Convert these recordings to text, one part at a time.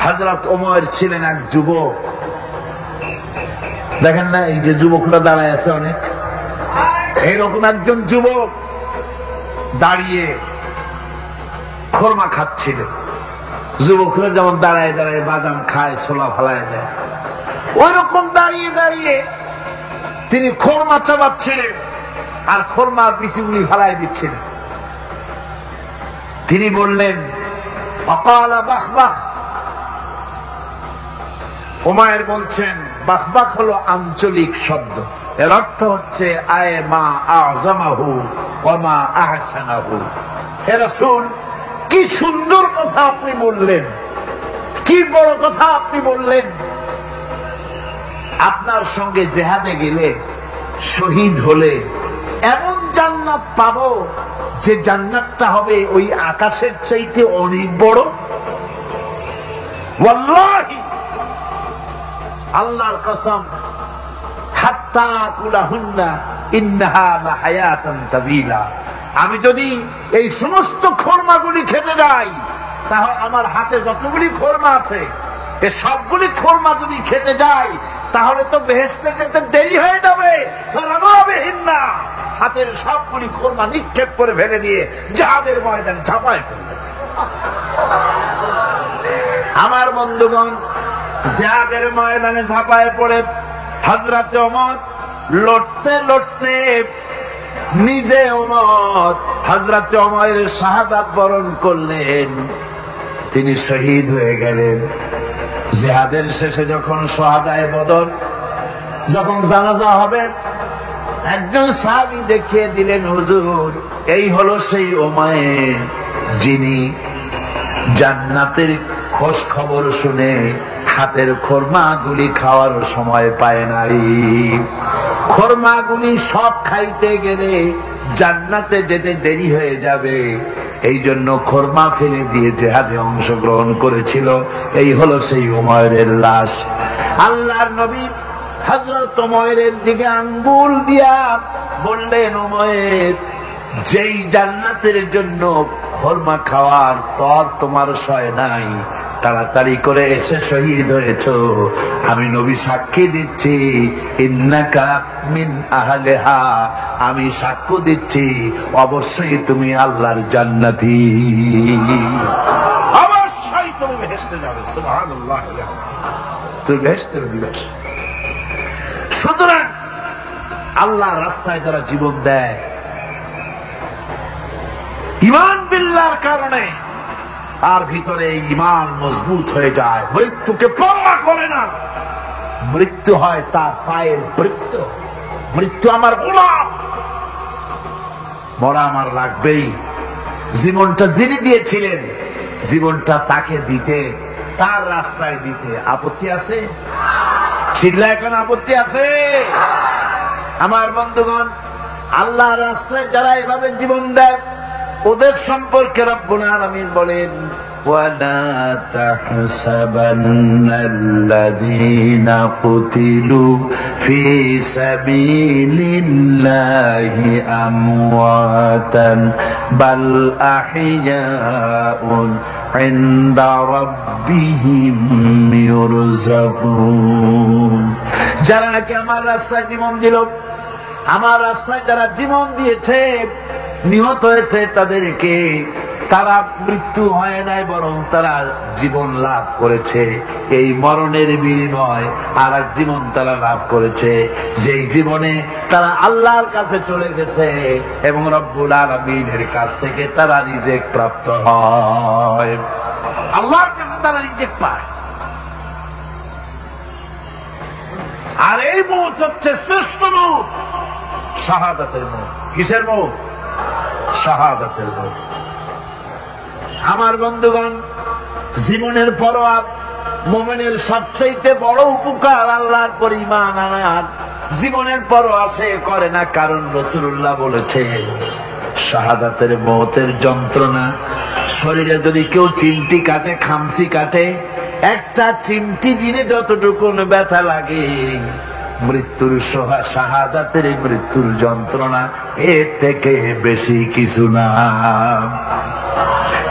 হযরত ওমর ছিলেন এক যুবক। দেখেন না এই যে যুবকরা দাঁড়ায় আছে অনেক, এইরকম একজন যুবক দাঁড়িয়ে খোরমা খাচ্ছিলেন। যুবকরা যেমন দাঁড়ায় দাঁড়ায় বাদাম খায়, ছোলা ফালায় দেয়, ওই রকম দাঁড়িয়ে দাঁড়িয়ে তিনি খোরমা চাবাচ্ছিলেন আর খোরমার বিচিগুলি ফালায় দিচ্ছিলেন। তিনি বললেন অকালা বাখবাখ। ওমর বলছেন বাখবাখ হলো আঞ্চলিক শব্দ, এর অর্থ হচ্ছে আয় মা আযমাহু ওয়া মা আহসানাহু। হে রাসূল, কি সুন্দর কথা আপনি বললেন, কি বড় কথা আপনি বললেন। আপনার সঙ্গে জিহাদে গেলে, শহীদ হলে এমন জান্নাত পাবো যে জান্নাতটা হবে ওই আকাশের চাইতে অনেক বড়। ওয়াল্লাহি, আল্লাহর কসম, হাত্তা কুলাহুন্না ইন্নাহা লাহায়াতান তাবিলা। আমি যদি এই সমস্ত খোরমাগুলি খেতে যাই, তাহলে আমার হাতে যতগুলি খোরমা আছে এই সবগুলি খোরমা যদি খেতে যাই তাহলে তো বেহেশতে যেতে দেরি হয়ে যাবে। হাতের সবগুলি খোরমা নিক্ষেপ করে ফেলে দিয়ে জিহাদের ময়দানে ঝাঁপায় পড়বে। আমার বন্ধুগণ, জিহাদের ময়দানে ঝাঁপায় পড়ে হযরত ওমর লড়তে লড়তে নিজে ওমর হযরত ওমরের শাহাদাত বরণ করলেন, তিনি শহীদ হয়ে গেলেন। জিহাদের শেষে যখন শুহাদায়ে বদর যখন জানাজা হবে, একজন সাহাবী দেখিয়ে দিলেন, হুজুর এই হলো সেই ওমর যিনি জান্নাতের খোঁজ খবর শুনে হাতের খোরমাগুলি খাওয়ার সময় পায় নাই। খোরমাগুলি সব খাইতে গেলে জান্নাতে যেতে দেরি হয়ে যাবে, এই জন্য খোরমা ফেলে দিয়ে জিহাদে অংশগ্রহণ করেছিল। এই হলো সেই ওমরের লাশ। আল্লাহর নবী হযরত ওমরের দিকে আঙ্গুল দিয়া বললেন, ওমর, যেই জান্নাতের জন্য খোরমা খাওয়ার তর তোমার সয় নাই, তাড়াতাড়ি করে এসে শহীদ হয়েছো, আমি নবী সাক্ষী দিচ্ছি, ইন্নাকা মিন আহলিহা, আমি সাক্ষ্য দিচ্ছি অবশ্যই তুমি আল্লাহর জান্নাতি, অবশ্যই তুমি বেহেশতে যাবে। সুবহানাল্লাহ, তুমি বেহেশতের অধিবাসী। সুতরাং আল্লাহর রাস্তায় যারা জীবন দেয় ঈমান বিল্লাহর কারণে, তার ভিতরে ঈমান মজবুত হয়ে যায়, মৃত্যুকে পরোয়া করে না। মৃত্যু হয় তার পায়ের বৃত্ত, মৃত্যু আমার গোলাম, মরা আমার লাগবেই। জীবনটা যিনি দিয়েছিলেন, জীবনটা তাকে দিতে, তার রাস্তায় দিতে আপত্তি আছে? শিখলে এখন আপত্তি আছে? আমার বন্ধুগণ, আল্লাহর রাস্তায় যারা এভাবে জীবন দেয়, ওদের সম্পর্কে রব্বুল আলামিন বলেন, ওয়ালা তাহসাবান্নাল্লাযীনা কুতিলু ফী সাবিলিল্লাহি আমওয়াতান বাল আহইয়াউন ইনদা রাব্বিহিম ইউরযাকুন। যারা নাকি আমার রাস্তায় জীবন দিল, আমার রাস্তায় যারা জীবন দিয়েছে, নিহত হয়েছে, তাদেরকে তারা মৃত্যু হয় নাই, বরং তারা জীবন লাভ করেছে। এই মরণের বিনিময় আর এক জীবন তারা লাভ করেছে, যেই জীবনে তারা আল্লাহর কাছে চলে গেছে এবং রব্বুল আলামিনের কাছ থেকে তারা রিজেক প্রাপ্ত হয়, আল্লাহর কাছে তারা রিজেক পায়। আর এই মৌত হচ্ছে শ্রেষ্ঠ মৌত, শাহাদাতের মৌত। কিসের মৌত? শাহাদাতের মৌত। আমার বন্ধুগণ, জীবনের পরোয়া মুমিনের সবচেয়ে বড় উপকার আল্লাহর পর ঈমান আনার। জীবনের পরোয়া সে করে না, কারণ রাসূলুল্লাহ বলেছেন শাহাদাতের মৌতের যন্ত্রণা, শরীরে যদি কেউ চিমটি কাটে, খামসি কাটে, একটা চিমটি দিনে যতটুকু ব্যথা লাগে, মৃত্যুর শাহাদাতের মৃত্যুর যন্ত্রণা এর থেকে বেশি কিছু না।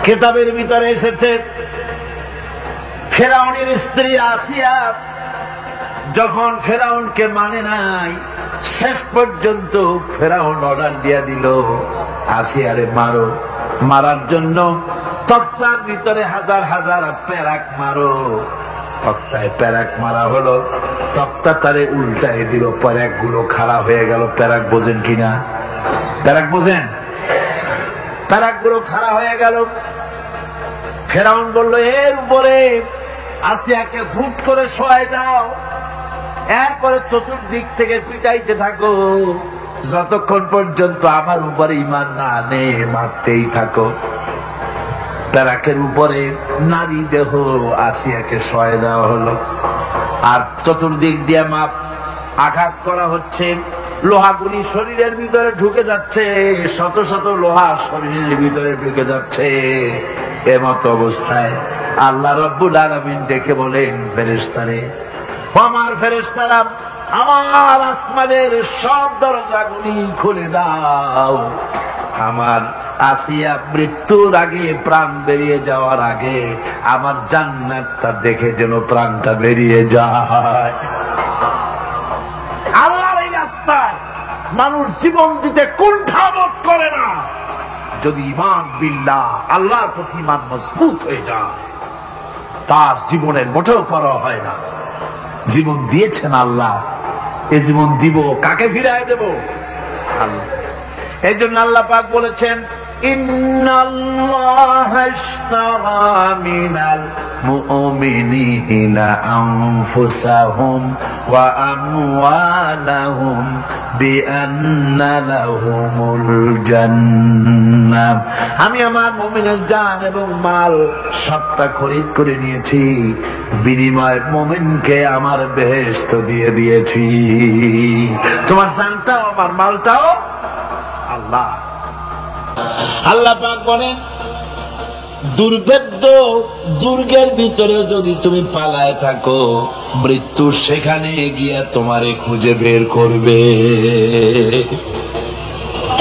কিতাবের ভিতরে এসেছে ফেরাউনের স্ত্রী আসিয়া যখন ফেরাউনকে মানে নাই, শেষ পর্যন্ত ফেরাউন অর্ডার দিয়া দিল আসিয়ারে মারো। মারার জন্য তক্তার ভিতরে হাজার হাজার প্যারাক মারো। তক্তায় প্যারাক মারা হলো, তক্তা তারে উল্টাই দিল, প্যারাক গুলো খাড়া হয়ে গেল। প্যারাক বোঝেন কিনা? প্যারাক বোঝেন? প্যারাক গুলো খাড়া হয়ে গেল। ফেরাউন বলল, এর উপরে আসিয়াকে ফুট করে শোয়াই দাও, এরপরে চতুর্দিক থেকে পিটাইতে থাকো, যতক্ষণ পর্যন্ত আমার উপরে ঈমান না আনে মারতেই থাকো। প্যারাকের উপরে নারী দেহ আসিয়াকে শোয়াই দেওয়া হলো, আর চতুর্দিক দিয়ে মাপ আঘাত করা হচ্ছে। লোহাগুলি শরীরের ভিতরে ঢুকে যাচ্ছে, শত শত লোহা শরীরের ভিতরে ঢুকে যাচ্ছে। এমত অবস্থায় আল্লাহ রাব্বুল আলামিন ডেকে বলেন, ফেরেশতারে, আমার ফেরেশতারা, আমার আসমানের সব দরজাগুলি খুলে দাও। আমার আসিয়া মৃত্যুর আগে, প্রাণ বেরিয়ে যাওয়ার আগে আমার জান্নাতটা দেখে যেন প্রাণটা বেরিয়ে যায়। আল্লাহর এই রাস্তায় মানুষ জীবন দিতে কুণ্ঠাবোধ করে না যদি ঈমান বিল্লাহ, আল্লাহর প্রতি ঈমান মজবুত হয়ে যায়। তার জীবনের মোটেও পরোয়া হয় না। জীবন দিয়েছেন আল্লাহ, এই জীবন দিব, কাকে ফিরায় দেব? আল্লাহ। এই জন্য আল্লাহ পাক বলেছেন, ইন্নাল্লাহা আশতারা মিনাল মুমিনিনা আনফুসাহুম ওয়া আমওয়ালাহুম বিআন্না লাহুমুল জান্নাহ। আমি আমার মুমিনের জান এবং মাল সবটা খরিদ করে নিয়েছি, বিনিময়ে মুমিনকে আমার বেহেশত দিয়ে দিয়েছি। তোমার জানটাও আমার মালটাও আল্লাহ। আল্লাহ পাক বলেন, দুর্ভেদ্য দুর্গের ভিতরে যদি তুমি পালায় থাকো, মৃত্যু সেখানে গিয়া তোমারে খুঁজে বের করবে,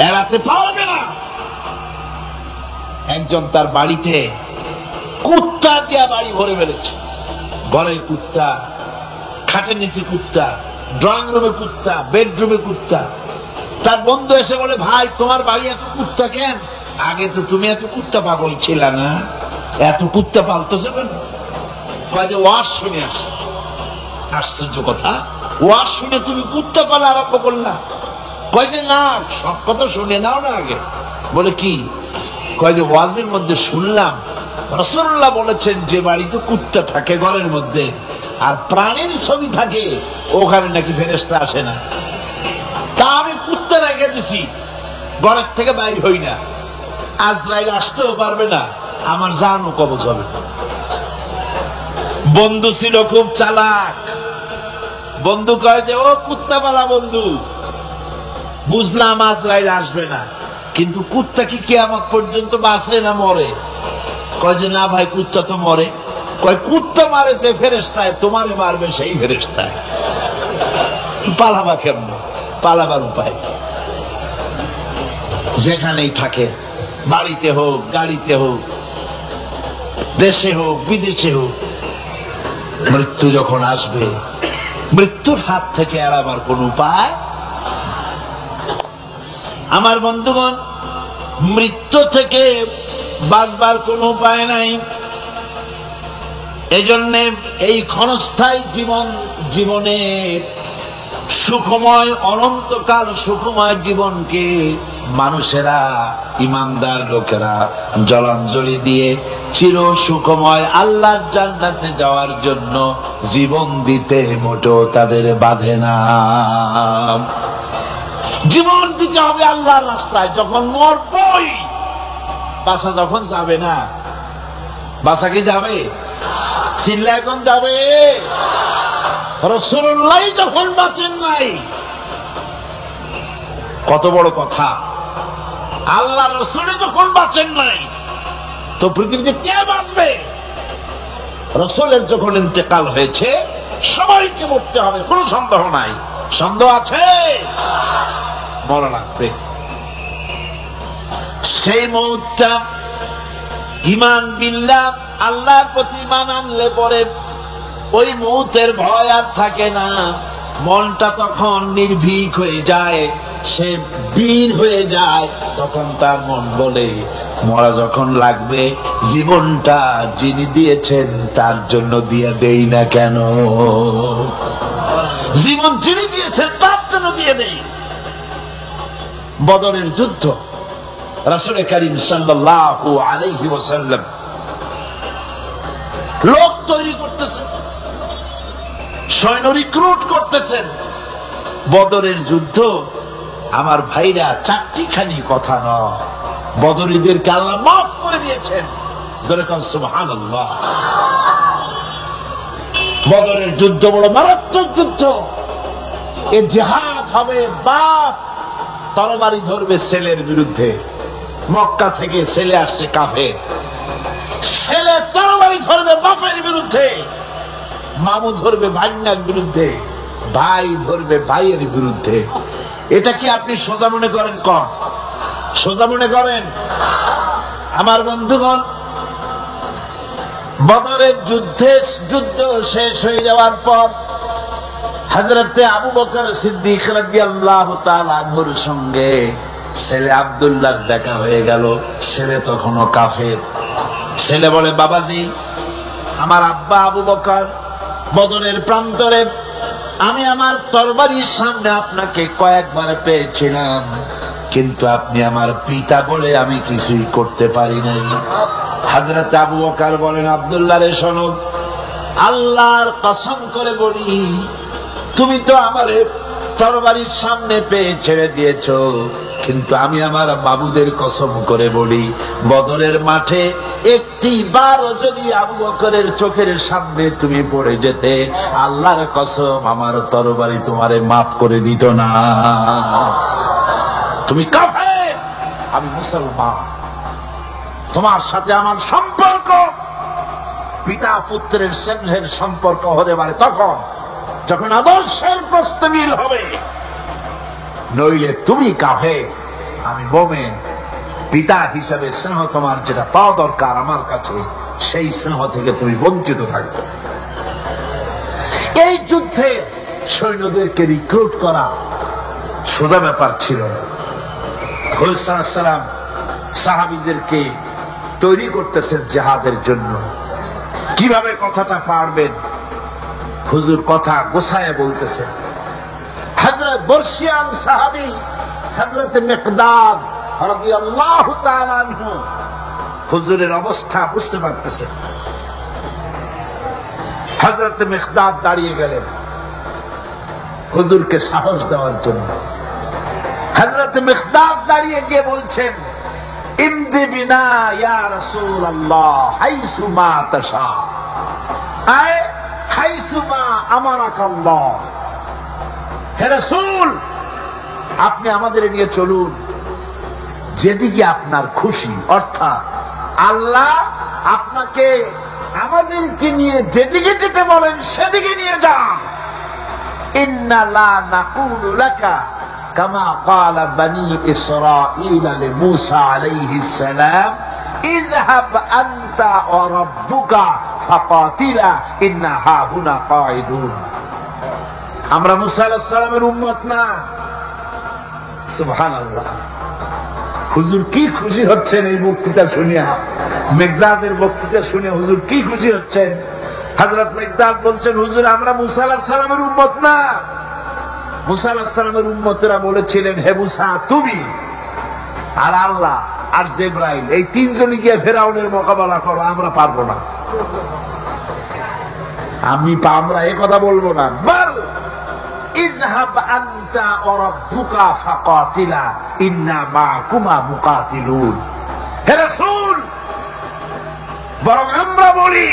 এড়াতে পারবে না। একজন তার বাড়িতে কুত্তা দিয়া বাড়ি ভরে ফেলেছে। ঘরের কুত্তা, খাটের নিচে কুত্তা, ড্রয়িং রুমে কুত্তা, বেডরুমে কুত্তা। তার বন্ধু এসে বলে, ভাই তোমার বাড়ি এত কুত্তা কেন? আগে তো তুমি এত কুত্তা পাগল ছিল না, এত কুত্তা পালতেছে কেন? কয় যে ওয়াজ শুনে আসছে। আশ্চর্য কথা, ওয়াজ শুনে তুমি কুত্তা পালা আরম্ভ করলা? কয় যে না, সব কথা শুনে নাও না আগে। বলে কি? কয় যে ওয়াজের মধ্যে শুনলাম রাসূলুল্লাহ বলেছেন যে বাড়িতে কুত্তা থাকে ঘরের মধ্যে আর প্রাণীর ছবি থাকে, ওখানে নাকি ফেরেশতা আসে না। তা আমি কুত্তা রেখে দিছি, ঘরের থেকে বাইর হই না, আজরাইল আসতেও পারবে না, আমার জানও কবজ হবে। বন্ধু ছিল খুব চালাক। বন্ধু কয় যে, ও কুত্তা পালা বন্ধু, বুঝলাম আজরাইল আসবে না, কিন্তু কুত্তা কি কিয়ামত পর্যন্ত বাঁচে না মরে? কয় যে না ভাই, কুত্তা তো মরে। কয় কুত্তা মারে যে ফেরেশতায়, তোমারে মারবে সেই ফেরেশতায়। পালাবা কেমন? পালাবার উপায় যেখানেই থাকে, বাড়িতে হোক, গাড়িতে হোক, দেশে হোক, বিদেশে হোক, মৃত্যু যখন আসবে, মৃত্যুর হাত থেকে এড়াবার কোন উপায়? আমার বন্ধুগণ, মৃত্যু থেকে বাঁচবার কোন উপায় নাই। এজন্য এই ক্ষণস্থায়ী জীবনের সুখময়, অনন্তকাল সুখময় জীবনকে মানুষেরা, ইমানদার লোকেরা জলাঞ্জলি দিয়ে চির সুখময় আল্লাহর জান্নাতে যাওয়ার জন্য জীবন দিতে মোটেও তাদের বাধে না। জীবন দিতে হবে আল্লাহর রাস্তায়। যখন মরবই, বাসা যখন যাবে না, বাসা কি যাবে? চিল্লা এখন যাবে। রাসূলুল্লাহ যখন বাঁচেন নাই, কত বড় কথা। আল্লাহ রাসূল যখন বাঁচেন নাই, তো পৃথিবীতে কে বাঁচবে? রাসূলের যখন ইন্তেকাল হয়েছে, সবাইকে মরতে হবে, কোনো সন্দেহ নাই। সন্দেহ আছে? মরা লাগবে। সেই মুহূর্তটা ঈমান বিল্লাহ, আল্লাহর প্রতি ঈমান আনলে পরে ওই মৌতের ভয় আর থাকে না। মনটা তখন নির্ভীক হয়ে যায়, সে বীর হয়ে যায়। তখন তার মন বলে, মরা যখন লাগবে, জীবনটা যিনি দিয়েছেন তার জন্য দিয়ে দেই না কেন? জীবন যিনি দিয়েছেন তার জন্য দিয়ে দেই। বদরের যুদ্ধ, রাসূল করিম সাল্লাল্লাহু আলাইহি ওয়াসাল্লাম লোক তৈরি করতেছেন, সৈন্য রিক্রুট করতেছেন। বদরের যুদ্ধ, আমার ভাইরা, চারটিখানি কথা নয়, বদরীদেরকে আল্লাহ মাফ করে দিয়েছেন। যেরকম সুবহানাল্লাহ। বদরের যুদ্ধ বড় মারাত্মক যুদ্ধ। এ জিহাদ হবে, বাপ তরবারি ধরবে ছেলের বিরুদ্ধে। মক্কা থেকে ছেলে আসছে কাফের, ছেলে তরবারি ধরবে বাপের বিরুদ্ধে, মামু ধরবে ভাগ্নার বিরুদ্ধে, ভাই ধরবে ভাইয়ের বিরুদ্ধে। এটা কি আপনি সোজা মনে করেন? কম সোজা মনে করেন? আমার বন্ধুগণ, বদরের যুদ্ধ শেষ হয়ে যাওয়ার পর হযরতে আবু বকর সিদ্দিক রাদিয়াল্লাহু তাআলা আনহুর সঙ্গে ছেলে আব্দুল্লাহর দেখা হয়ে গেল। ছেলে তখনও কাফের। ছেলে বলে, বাবাজি, আমার আব্বা আবু বকর বদরের প্রান্তরে, আমি আমার তরবারির সামনে আপনাকে কয়েকবার পেয়েছিলাম, কিন্তু আপনি আমার পিতা বলে আমি কিছুই করতে পারি নাই। হযরত আবু বকর বলেন, আব্দুল্লাহ রে শোনো, আল্লাহর কসম করে বলি, তুমি তো আমার তরবারির সামনে পেয়ে ছেড়ে দিয়েছো, কিন্তু আমি আমার বাবুদের কসম করে বলি, বদরের মাঠে একটি বারও যদি আবু বকরের চোখের সামনে তুমি পড়ে যেতে, আল্লাহর কসম আমার তরবারি তোমারে মাফ করে দিত না। তুমি কাফের, আমি মুসলমান। তোমার সাথে আমার সম্পর্ক পিতা পুত্রের স্নেহের সম্পর্ক হতে পারে তখন যখন আদর্শের প্রশ্ন মিল হবে, নইলে তুমি কাফের, আমি মুমিন। পিতা হিসাবে স্নেহ তোমার যেটা পাওয়া দরকার আমার কাছে, সেই স্নেহ থেকে তুমি বঞ্চিত থাকবে। এই যুদ্ধে সৈন্যদেরকে রিক্রুট করা সোজা ব্যাপার ছিল না। হুজুর সাল্লাল্লাহু আলাইহি ওয়াসাল্লাম সাহাবীদেরকে তৈরি করতেছেন জিহাদের জন্য। কিভাবে কথাটা পারবেন, হুজুর কথা গোছায় বলতেছেন। হযরত বর্ষিয়ান সাহাবী হযরত মিকদাদ রাদিয়াল্লাহু তাআলা আনহু হুজুরের অবস্থা বুঝতে পারতেছেন। হযরত মিকদাদ দাঁড়িয়ে গেলেন হুজুরকে সাহস দেওয়ার জন্য। হযরত মিকদাদ দাঁড়িয়ে গিয়ে বলছেন, ইমদি বিনা ইয়া রাসূলুল্লাহ হাইসু মা তাশা, আয় হাইসু মা আমারাকাল্লাহ। হে রাসূল, আপনি আমাদের নিয়ে চলুন যেদিকে আপনার খুশি, অর্থাৎ আল্লাহ আপনাকে আমাদেরকে নিয়ে যেদিকে যেতে বলেন সেদিকে নিয়ে যান। ইন্না লা নাকুলু লাকা কামা ক্বালা বনি ইসরাঈল লিমূসা আলাইহিস সালাম, ইযহাব আনতা ওয়া রাব্বুকা ফাকাতিলা ইন্না হাহুনা কাঈদুন। আমরা মুসা আলাইহিস সালামের উম্মত না। সুবহানাল্লাহ। হুজুর কি খুশি হচ্ছেন এই বক্তৃতা শুনিয়া, মিকদাদের বক্তৃতা শুনে হুজুর কি খুশি হচ্ছেন। হযরত মিকদাদ বলছেন, হুজুর আমরা মুসা আলাইহিস সালামের উম্মত না। মুসা আলাইহিস সালামের উম্মতেরা বলেছিলেন, হে মুসা, তুমি আর আল্লাহ আর জিবরাইল এই তিনজনই গিয়ে ফেরাউনের মোকাবেলা করো, আমরা পারবো না। আমরা এই কথা বলবো না, বল ইযহাব আনতা ওয়া রাব্বুকা ফাকাতিলা ইন্না মাআকুমা মুকাতিলুন। হে রাসূল, বরং আমরা বলি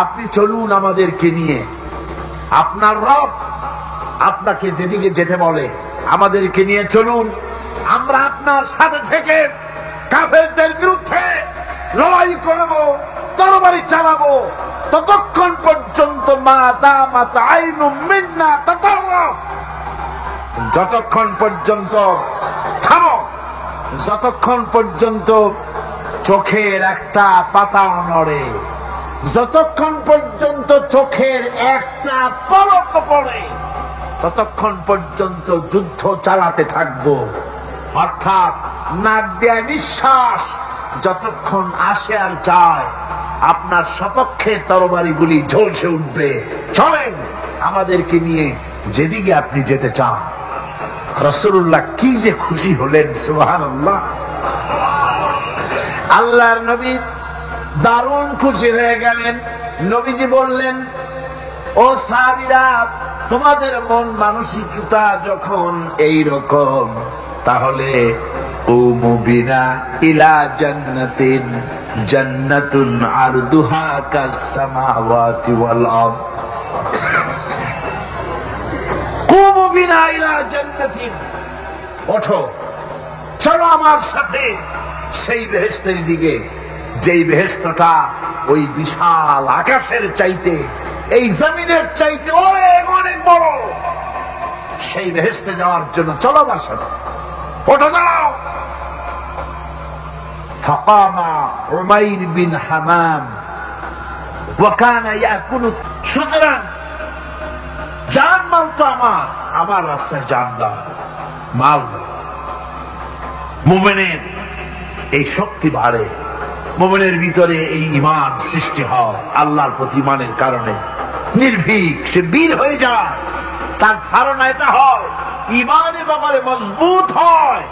আপনি চলুন আমাদেরকে নিয়ে, আপনার রব আপনাকে যেদিকে যেতে বলে আমাদেরকে নিয়ে চলুন, আমরা আপনার সাথে থেকে কাফেরদের বিরুদ্ধে লড়াই করব, তরবারি চালাবো ততক্ষণ পর্যন্ত, মা দামাত আইনু মিন্না তাতারাফ, যতক্ষণ পর্যন্ত থামো, যতক্ষণ পর্যন্ত চোখের একটা পাতাও নড়ে, যতক্ষণ পর্যন্ত চোখের একটা পলক পড়ে ততক্ষণ পর্যন্ত যুদ্ধ চালাতে থাকবো। অর্থাৎ নাক দেয়া নিঃশ্বাস যতক্ষণ আসে আর যায়, আপনার সপক্ষে তরবারিগুলি ঝলসে উঠবে। চলেন আমাদেরকে নিয়ে যেদিকে আপনি যেতে চান। রাসূলুল্লাহ কি যে খুশি হলেন, সুবহানাল্লাহ। আল্লাহর নবী দারুণ খুশি হয়ে গেলেন। নবীজি বললেন, ও সাহাবীরা, তোমাদের মন মানসিকতা যখন এই রকম, তাহলে কুমু বিনা ইলা জান্নাতিন, জান্নাতুন আরদুহা কাস সামাওয়াতি ওয়াল আরদ। কুমু বিনা ইলা জান্নাতিন, ওঠো, চলো আমার সাথে সেই বেহেশতের দিকে, যেই বেহেশতটা ওই বিশাল আকাশের চাইতে, এই জমিনের চাইতে অনেক অনেক বড়। সেই বেহেশতে যাওয়ার জন্য চলো আমার সাথে, ওঠো, দাঁড়াও। ফাকামা উমাইর বিন হামাম ওয়া কানা ইয়াকুলু। সুতরাং জানমাল তো আমার রাস্তায় জান দাও, মাল দাও। মুমিনের এই শক্তি বাড়ে, মুমিনের ভিতরে এই ঈমান সৃষ্টি হয় আল্লাহর প্রতি ঈমানের কারণে। নির্ভীক সে বীর হয়ে যায়, তার ধারণা এটা হয়, ঈমানের ব্যাপারে মজবুত হয়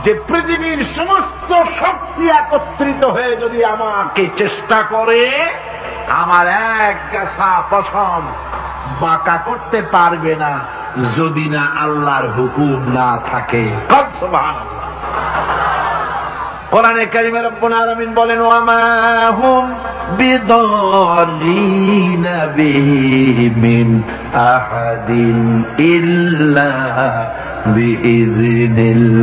যে পৃথিবীর সমস্ত শক্তি একত্রিত হয়ে যদি আমাকে চেষ্টা করে, আমার এক গাছা পশম বাঁকা করতে পারবে না, যদি না আল্লাহর হুকুম না থাকে। সুবহানাল্লাহ। কোরআনে কারিমে রব্বুল আলামিন বলেন, ওয়া মা হুম বিদাররিনা বিহি মিন আহাদিন ইল্লা বিইজনিল্লাহ।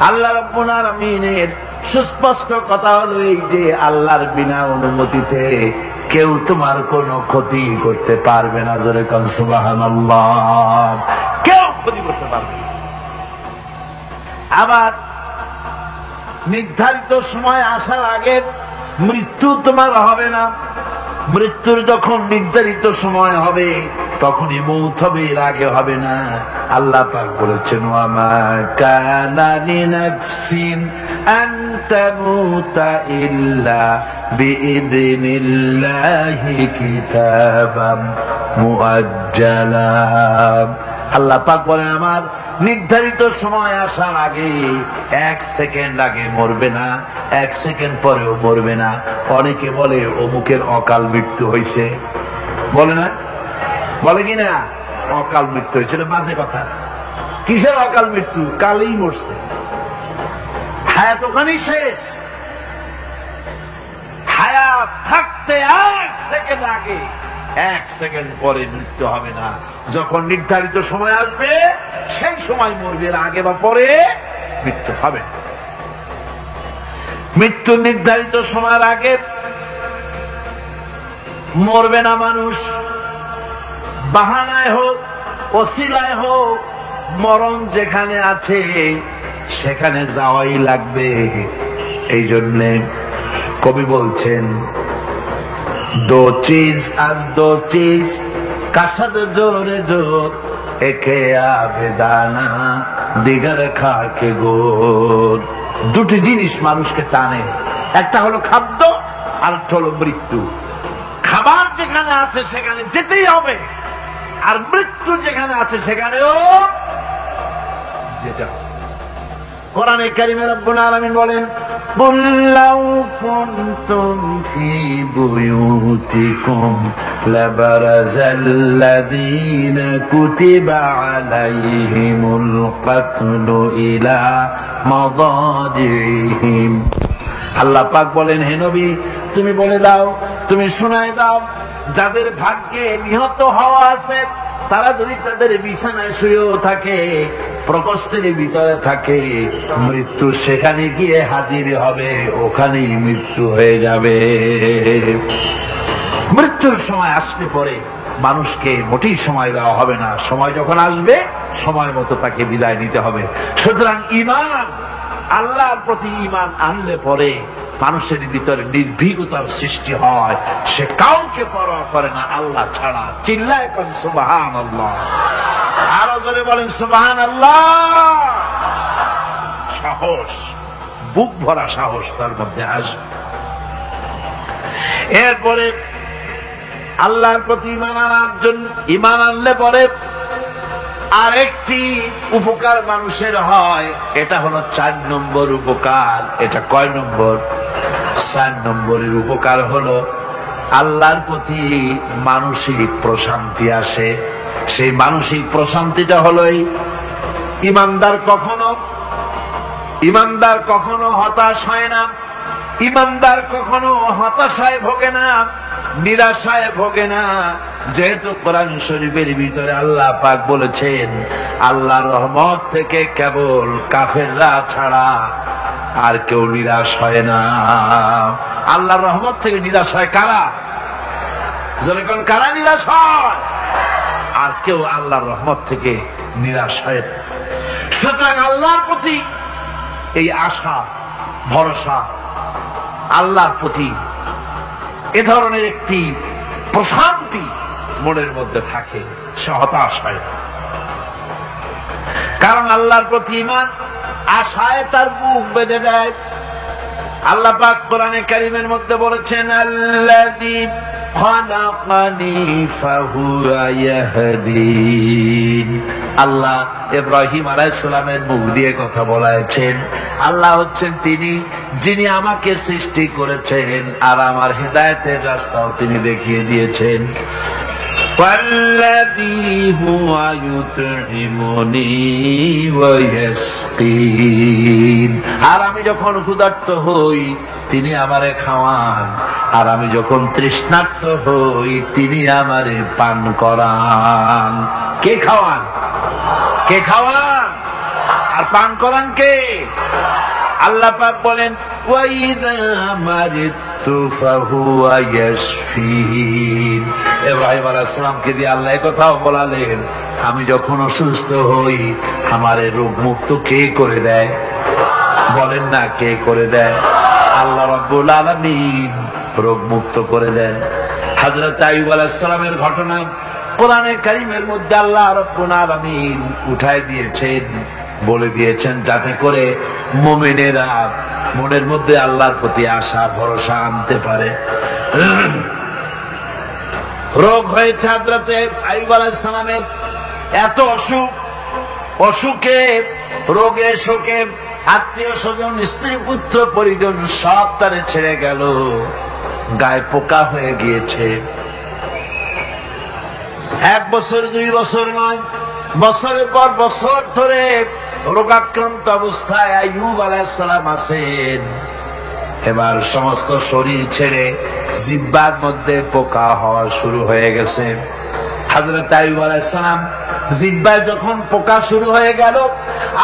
আল্লাহ রাব্বুল আলামিনের সুস্পষ্ট কথা হলো এই যে আল্লাহর বিনা অনুমতিতে কেউ তোমার কোনো ক্ষতি করতে পারবে না। জোরে কোন সুবহানাল্লাহ। কেউ ক্ষতি করতে পারবে না। আবার নির্ধারিত সময় আসার আগে মৃত্যু তোমার হবে না। মৃত্যুর যখন নির্ধারিত সময় হবে তখনই মৌত হবে, এর আগে হবে না। আল্লাহ পাক বলেছেন, ওয়া মা কানা লিনাফসিন আন তামুতা ইল্লা বিইذনিল্লাহি কিতাবাম মুআজ্জালা। আল্লাহ পাক বলেন, আমার নির্ধারিত সময় আসার আগে, এক সেকেন্ড আগে মরবে না, এক সেকেন্ড পরেও মরবে না। অনেকে বলে অমুকের অকাল মৃত্যু হয়েছে, বলে না, বলে কিনা অকাল মৃত্যু হয়েছে। এটা বাজে কথা। কিসের অকাল মৃত্যু? কালেই মরছে, হায়াত ওখানেই শেষ। হায়াত থাকতে এক সেকেন্ড আগে, এক সেকেন্ড পরে মৃত্যু হবে না। যখন নির্ধারিত সময় আসবে সেই সময় মরবে, এর আগে বা পরে মৃত্যু হবে না। মৃত্যু নির্ধারিত সময়ের আগে মরবে না মানুষ। বাহানায় হোক, ওসিলায় হোক, মরণ যেখানে আছে সেখানে যাওয়াই লাগবে। এই জন্যে কবি বলছেন, दो चीज आज दो चीज कसद जोरे जोर एके आबेदाना दिगर खा के गोर। দুটি জিনিস মানুষকে টানে, একটা হলো খাদ্য আর একটা হলো মৃত্যু। খাবার যেখানে আছে সেখানে যেতেই হবে, আর মৃত্যু যেখানে আছে সেখানেও যেতে হবে। কোরআনে কারিমে রব্বুল আলামিন বলেন, قل لو كنتم في بيوتكم لبرز الذين كتب عليهم القتل إلى مضاجعهم। আল্লাহ পাক বলেন, হে নবী তুমি বলে দাও, তুমি শোনায় দাও, যাদের ভাগ্যে নিহত হওয়া আছে তারা যদি তাদের বিছানায় শুয়েও থাকে, প্রকোষ্ঠের ভিতরে থাকে, মৃত্যু সেখানে গিয়ে হাজির হবে, ওখানেই মৃত্যু হয়ে যাবে। মৃত্যুর সময় আসলে পরে মানুষকে মোটেই সময় দেওয়া হবে না। সময় যখন আসবে সময় মতো তাকে বিদায় নিতে হবে। সুতরাং ঈমান আল্লাহর প্রতি ঈমান আনলে পরে মানুষের ভিতরে নির্ভীকতার সৃষ্টি হয়, সে কাউকে পরোয়া করে না আল্লাহ ছাড়া। চিল্লায় করেন সুবহানাল্লাহ, আরো জোরে বলেন সুবহানাল্লাহ। সাহস, বুক ভরা সাহস তার মধ্যে আসবে। এরপরে আল্লাহর প্রতি ঈমান আনলে পরে আরেকটি উপকার মানুষের হয়, এটা হলো 4 নম্বর উপকার। এটা কয় নম্বর? 4 নম্বরের উপকার হলো আল্লাহর প্রতি মানসিক প্রশান্তি আসে। সেই মানসিক প্রশান্তিটা হলো ইমানদার কখনো হতাশ হয় না, ইমানদার কখনো হতাশায় ভোগে না, নিরাশায় ভোগে না। যেহেতু কোরআন শরীফের ভিতরে আল্লাহ পাক বলেছেন আল্লাহর রহমত থেকে কেবল কাফেররা ছাড়া আর কেউ নিরাশ হয় না। আল্লাহর রহমত থেকে নিরাশ হয় কারা? যখন কারা নিরাশ হয়? আর কেউ আল্লাহর রহমত থেকে নিরাশ হয় না। সুতরাং আল্লাহর প্রতি এই আশা ভরসা, আল্লাহর প্রতি এ ধরনের একটি প্রশান্তি মনের মধ্যে থাকে, সে হতাশ হয় না। কারণ আল্লাহর প্রতি ঈমান আশায় তার বুক বেঁধে দেয়। আল্লাহ পাক কোরআনে কারীমের মধ্যে বলেছেন আল্লাযী খালাকানি ফাহুয়া ইয়াহদিন। আল্লাহ ইব্রাহিম আলাইহিস সালামের মুখ দিয়ে কথা বলেছেন, আল্লাহ হচ্ছেন তিনি যিনি আমাকে সৃষ্টি করেছেন আর আমার হেদায়েতের রাস্তাও তিনি দেখিয়ে দিয়েছেন। ওয়াল্লাযী হুয়া ইউতঈমুনি ওয়া ইয়াসকিন। আর আমি যখন ক্ষুধার্ত হই তিনি আমারে খাওয়ান, আর আমি যখন তৃষ্ণার্ত হই তিনি আমারে পান করান। কে খাওয়ান? কে খাওয়ান আর পান করান কে? আল্লাহ পাক বলেন ওয়াইদা মারিতু ফাহুয়া ইয়াশফিন। ইব্রাহিম আলাইহিস সালামকে দিয়ে আল্লাহ এই কথাও বলালেন, আমি যখন অসুস্থ হই আমারে রোগ মুক্ত কে করে দেয়? বলেন না কে করে দেয়? আল্লাহ রাব্বুল আলামিন রোগ মুক্ত করে দেন। হযরত আইয়ুব আলাইহিস সালামের ঘটনা কোরআনে কারীমের মধ্যে আল্লাহ রাব্বুল আলামিন উঠায় দিয়েছেন, বলে দিয়েছেন যাতে করে মুমিনেরা মনের মধ্যে আল্লাহর প্রতি আশা ভরসা আনতে পারে। রোগ হয়েছে হযরত আইয়ুব আলাইহিস সালামের, এত অসুখ, অসুখে রোগে শোকে আত্মীয় স্বজন স্ত্রী পুত্র পরিজন সব তারে ছেড়ে গেল, গায়ে পোকা হয়ে গিয়েছে। 1 বছর 2 বছর নয়, বছরের পর বছর ধরে রোগাক্রান্ত অবস্থায় আইয়ুব আলাইহিস সালাম আছেন। এবার সমস্ত শরীর ছেড়ে জিহ্বার মধ্যে পোকা হওয়া শুরু হয়ে গেছে। হযরত আইয়ুব আলাইহিস সালাম জিহ্বায় যখন পোকা শুরু হয়ে গেল,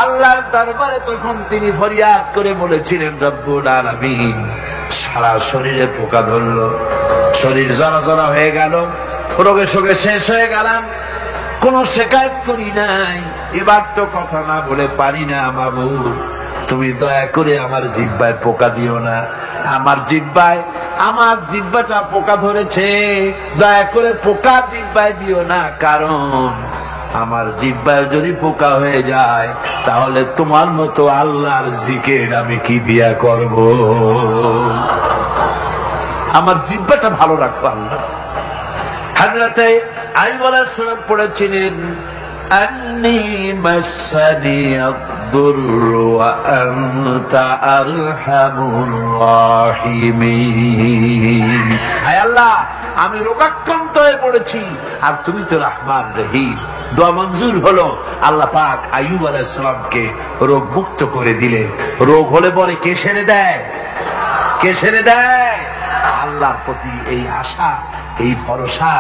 আল্লাহর দরবারে তখন তিনি ফরিয়াদ করে বলেছিলেন রব্বুল আলামিন, সারা শরীরে পোকা ধরলো, শরীর জরা জরা হয়ে গেল, রোগে শোকে শেষ হয়ে গেলাম, কোন শিকায়ত করি নাই, এবার তো কথা না বলে পারি না মাবুদ, তুমি দয়া করে আমার জিহ্বায় পোকা দিও না। আমার জিহ্বাটা পোকা ধরেছে, দয়া করে পোকা জিহ্বায় দিও না, কারণ আমার জিহ্বায় যদি পোকা হয়ে যায় তাহলে তোমার মতো আল্লাহর জিকির আমি কি দিয়া করব? আমার জিহ্বাটা ভালো রাখবো আল্লাহ। হযরত আইয়ুব আলাইহিস সালাম পড়েছিলেন আন্নী মাসানি আদ-দুররু ওয়া আনতা আরহামুর রাহিমিন। হে আল্লাহ, আমি রোগাক্রান্ত হয়ে পড়েছি আর তুমি তো রহমান রহিম। দোয়া মঞ্জুর হলো, আল্লাহ পাক আইয়ুব আলাইহিস সালামকে রোগ মুক্ত করে দিলেন। রোগ হলে পরে কে সেরে দেয়? কে সেরে দেয়? আল্লাহর প্রতি এই আশা, এই ভরসা,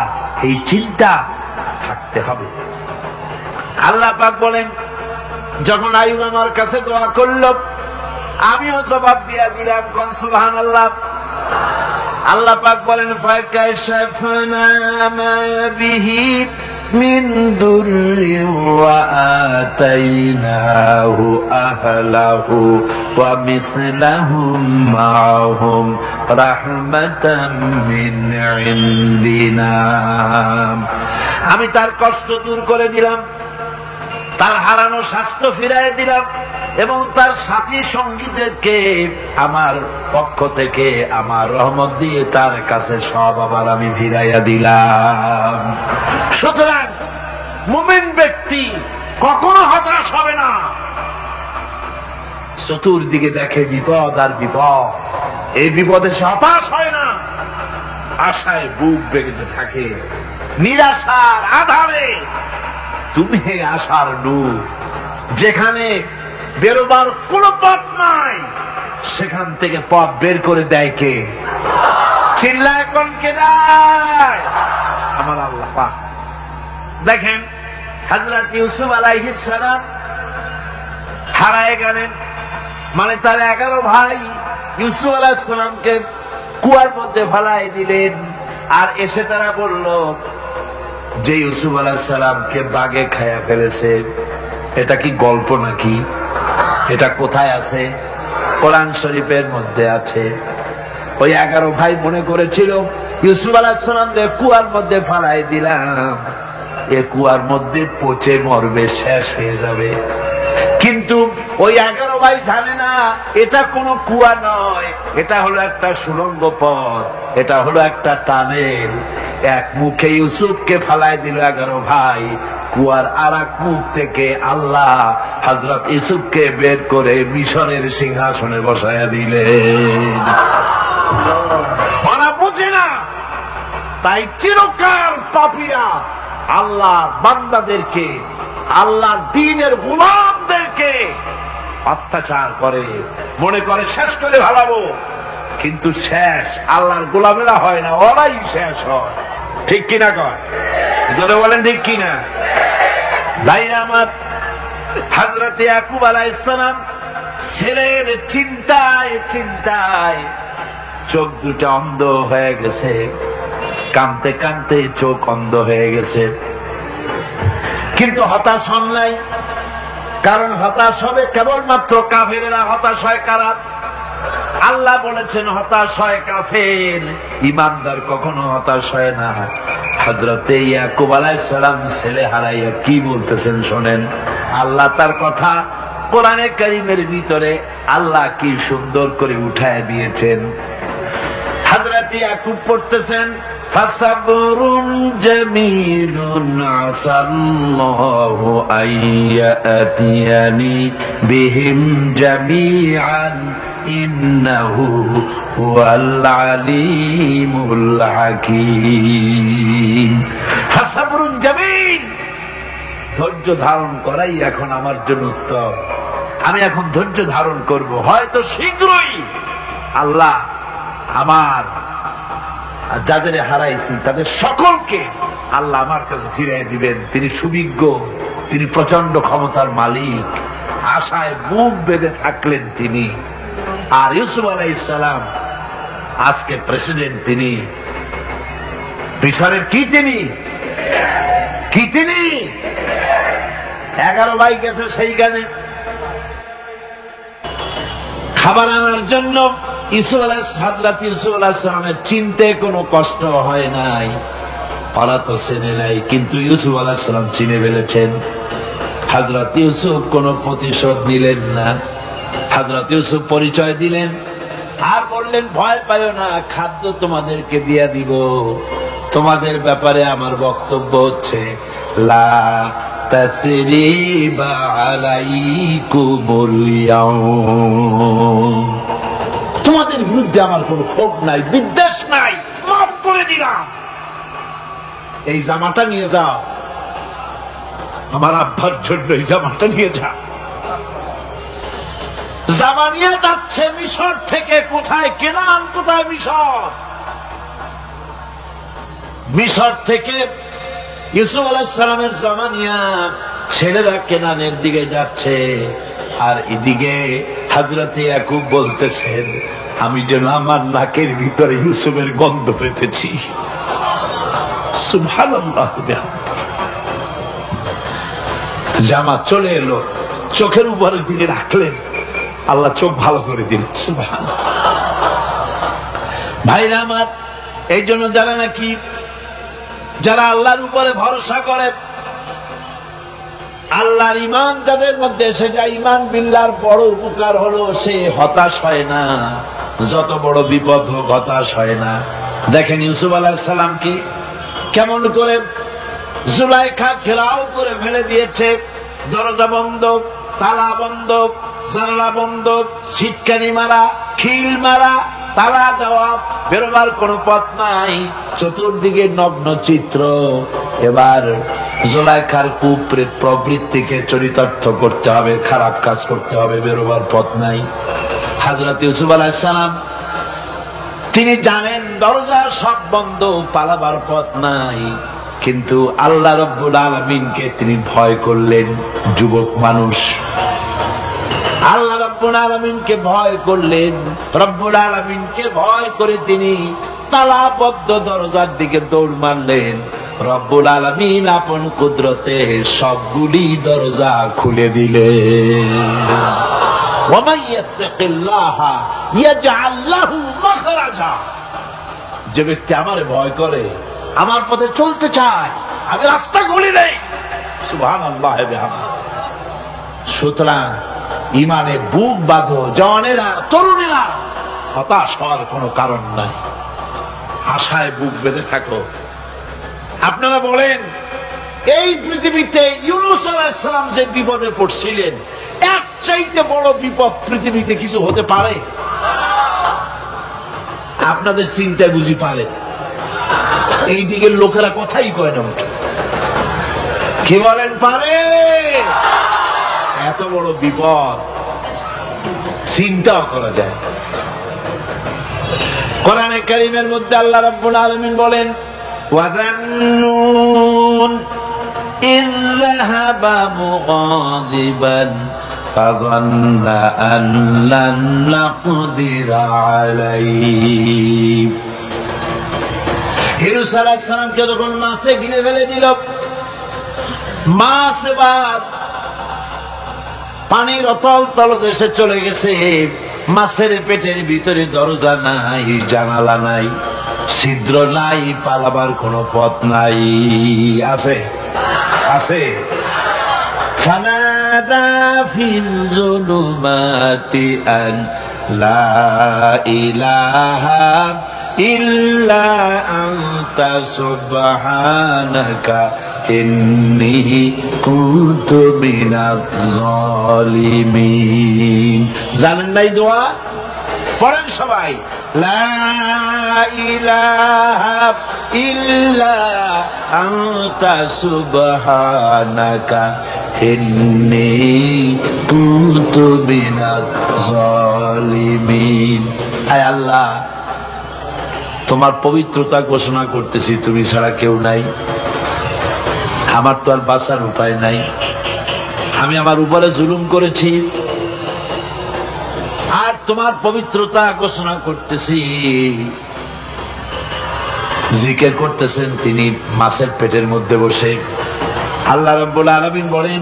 এই চিন্তা থাকতে হবে। আল্লাহ পাক বলেন, যখন আইয়ুব আমার কাছে দোয়া করলো আমিও জবাব দিয়া দিলাম। কোন সুবহানাল্লাহ। আল্লাহ পাক বলেন ফাকাশাফনা মা বিহি من در وآتيناه أهله ومثلهم معهم رحمة من عندنا আমি তার কষ্ট দূর করে দিলাম, তার হারানো স্বাস্থ্য ফিরাই দিলাম এবং তার সাথী সঙ্গীদেরকে আমার পক্ষ থেকে আমার রহমত দিয়ে তার কাছে সব আবার আমি ফিরাইয়া দিলাম। সুতরাং মুমিন ব্যক্তি কখনো হতাশ হবে না। চতুর্দিকে দেখে বিপদ আর বিপদ, এই বিপদে সে হতাশ হয় না, আশায় বুক বেঁধে থাকে। নিরাশার আধারে তুমি আশার নূর, যেখানে বেরোবার কোনো পথ নাই সেখান থেকে পথ বের করে দেয় কে? চিল্লায় কোন কে দেয়? আমার আল্লাহ পাক। দেখেন হযরত ইউসুফ আলাইহিস সালাম হারায় গেলেন, মানে তার 11 ভাই ইউসুফ আলাইহিস সালামকে কুয়ার মধ্যে ফেলাই দিলেন। আর এসে তারা বলল যে ইউসুফ আলাইহিস সালামকে বাঘে খায়া ফেলেছে। এটা কি গল্প নাকি? এটা কোথায় আছে? কোরআন শরীফের মধ্যে আছে। ওই 11 ভাই মনে করেছিল ইউসুফ আলাইহিস সালামকে কুয়ার মধ্যে ফেলাই দিলাম, এ কুয়ার মধ্যে পচে মরবে, শেষ হয়ে যাবে। কিন্তু ওই 11 ভাই জানে না এটা কোনো কুয়া নয়, এটা হলো একটা সুড়ঙ্গ পথ, এটা হলো একটা টানেল। এক মুখে ইউসুফকে ফালাই দিল 11 ভাই, কুয়ার আরেক মুখ থেকে আল্লাহ হযরত ইউসুফকে বের করে মিশরের সিংহাসনে বসায়া দিলেন। ওরা বুঝে না, তাই চিরকাল পাপীরা আল্লাহর বান্দাদেরকে, আল্লাহর দ্বীনের গোলামদেরকে অত্যাচার করে, মনে করে শেষ করে ভালাবো, কিন্তু শেষ আল্লাহর গোলামেরা হয় না, ওরাই শেষ হয়। ঠিক কিনা কয়? জোরে বলেন ঠিক কিনা? ভাইরা আমার, হযরত ইয়াকুব আলাইহিস সালাম ছেলের চিন্তায় চিন্তায় চোখ দুটো অন্ধ হয়ে গেছে, কাঁদতে কাঁদতে চোখ অন্ধ হয়ে গেছে। কিন্তু হতাশ হন নাই, কারণ হতাশ হবে কেবলমাত্র কাফেরেরা। হতাশ হয় কারা? আল্লাহ বলেছেন হতাশ হয় কাফের, ইমানদার কখনো হতাশ হয় না। হযরত ইয়াকুব আলাইহিস সালাম ছেলে হারাইয়া কি বলতেছেন শোনেন। আল্লাহ তার কথা কোরআনে কারীমের ভিতরে আল্লাহ কি সুন্দর করে উঠায় দিয়েছেন। হযরত ইয়াকুব পড়তেছেন ফাসাবরুন জামিলুন আসাল্লাহু আইয়াতিয়ানি বিহিম জামিআন ইন্নাহু হুয়াল আলিমুল হাকীম। ফাসাবরুন জামিল, ধৈর্য ধারণ করাই এখন আমার জন্য উত্তম। আমি এখন ধৈর্য ধারণ করব, হয়তো শীঘ্রই আল্লাহ আমার যাদের হারাইছি তাদের সকলকে আল্লাহ আমার কাছে ফিরিয়ে দিবেন। তিনি সুবিজ্ঞ, তিনি প্রচন্ড ক্ষমতার মালিক। আশায় বুক বেঁধে থাকলেন তিনি। আর ইউসুফ আলাইহিস সালাম আজকে প্রেসিডেন্ট, তিনি মিশরের কি তিনি 11 ভাই গেছে সেইখানে খাবার আনার জন্য। হযরত ইউসুফ আলাইহিস সালামের চিনতে কোনো কষ্ট হয় নাই, ওরা তো চেনে নাই, কিন্তু ইউসুফ আলাইহিস সালাম চিনে ফেলেছেন। হযরত ইউসুফ কোনো প্রতিশোধ নিলেন না। হযরত ইউসুফ পরিচয় দিলেন আর বললেন ভয় পাইও না, খাদ্য তোমাদেরকে দিয়া দিব। তোমাদের ব্যাপারে আমার বক্তব্য হচ্ছে লা তাসরিবা আলাইকুমুল ইয়াউম, তোমাদের বিরুদ্ধে আমার কোন ক্ষোভ নাই, বিদ্বেষ নাই, মাফ করে দিলাম। এই জামাটা নিয়ে যাও, আমার আব্বার জন্য এই জামাটা নিয়ে যাও। জামা নিয়ে যাচ্ছে মিশর থেকে। কোথায় কেনান, কোথায় মিশর? মিশর থেকে ইউসুফ আলাইহিস সালামের জামা নিয়ে ছেলেরা কেনানের দিকে যাচ্ছে। আর এদিকে হযরত ইয়াকুব বলতেছেন আমি যেন আমার নাকের ভিতরে ইউসুফের গন্ধ পেতেছি। সুবহানাল্লাহ। জামাত চলে এলো, চোখের উপরে তিনি রাখলেন, আল্লাহ চোখ ভালো করে দিলেন। সুবহানাল্লাহ। ভাইরা আমার, এই জন্য যারা আল্লাহর উপরে ভরসা করে, আল্লাহর ঈমান যাদের মধ্যে এসে যায়, ঈমান বিল্লাহর বড় উপকার হলো সে হতাশ হয় না, যত বড় বিপদ হোক হতাশ হয় না। দেখেন ইউসুফ আলাইহিস সালাম কি কেমন করে জুলাইখা ঘেরাও করে ফেলে দিয়েছে, দরজা বন্ধ, তালা বন্ধ, জানালা বন্ধ, ছিটকানি মারা, খিল মারা, তালা দেওয়া, বেরোবার কোনো পথ নাই, চতুর্দিকে নগ্ন চিত্র। এবার জুলাইখার কুপ্রেত প্রবৃত্তিকে চরিতার্থ করতে হবে, খারাপ কাজ করতে হবে, বেরোবার পথ নাই। হযরত ইউসুফ আলাইহিস সালাম তিনি জানেন দরজা সব বন্ধ, পালাবার পথ নাই, কিন্তু আল্লাহ রব্বুল আলামিনকে তিনি ভয় করলেন। যুবক মানুষ, আল্লাহ রব্বুল আলামিনকে ভয় করলেন। রব্বুল আলামিনকে ভয় করে তিনি তালাবদ্ধ দরজার দিকে দৌড় মারলেন। রব্বুল আলামিন আপন কুদরতে সবগুলি দরজা খুলে দিলেন। ওয়ামান ইয়াত্তাকিল্লাহা ইয়াজআল লাহু মাখরাজা। যে ব্যক্তি আমারে ভয় করে, আমার পথে চলতে চায়, আমি রাস্তা খুলে দেই। সুবহানাল্লাহ ওয়া বিহামদিহি। সুতরাং ইমানে বুক বাঁধো, জওয়ানেরা, তরুণেরা, হতাশ হওয়ার কোনো কারণ নাই, আশায় বুক বেঁধে থাকো। আপনারা বলেন, এই পৃথিবীতে ইউনূস আলাইহিস সালাম যে বিপদে পড়ছিলেন, এর চাইতে বড় বিপদ পৃথিবীতে কিছু হতে পারে? আপনাদের চিন্তায় বুঝি পারে? এই দিকের লোকেরা কথাই কয় না। কি বলেন, পারে? এত বড় বিপদ চিন্তাও করা যায়? কোরআনে কারীমের মধ্যে আল্লাহ রাব্বুল আলামিন বলেন, ওয়াযান্নুন ইয যাহাবা মুগাদিবান ফাযান্না আন লান নাকদিরা আলাইহি। ইউনূস আলাইহিস সালামকে যখন মাছে গিলে ফেলে দিল, মাছ এবার পানির অতল তলদেশে চলে গেছে। মাছের পেটের ভিতরে দরজা নাই, জানালা নাই, ছিদ্র নাই, পালাবার কোনো পথ নাই। আছে? আছে? ফানাদা ফিল যুলুমাতি আন লা ইলাহা ইল্লা আনতা সুবহানাকা ইন্নী কুনতু মিনাজ জালিমিন। জানেন নাই দোয়া? পড়েন সবাই, লা ইলাহা ইল্লা আনতা সুবহানাকা ইন্নী কুনতু মিনাজ জালিমিন। আয় আল্লাহ, তোমার পবিত্রতা ঘোষণা করতেছি, তুমি ছাড়া কেউ নাই, আমার তো আর বাঁচার উপায় নাই, আমি আমার উপরে জুলুম করেছি, আর তোমার পবিত্রতা ঘোষণা করতেছি। জিকির করতেছেন তিনি মাছের পেটের মধ্যে বসে। আল্লাহ রাব্বুল আলামিন বলেন,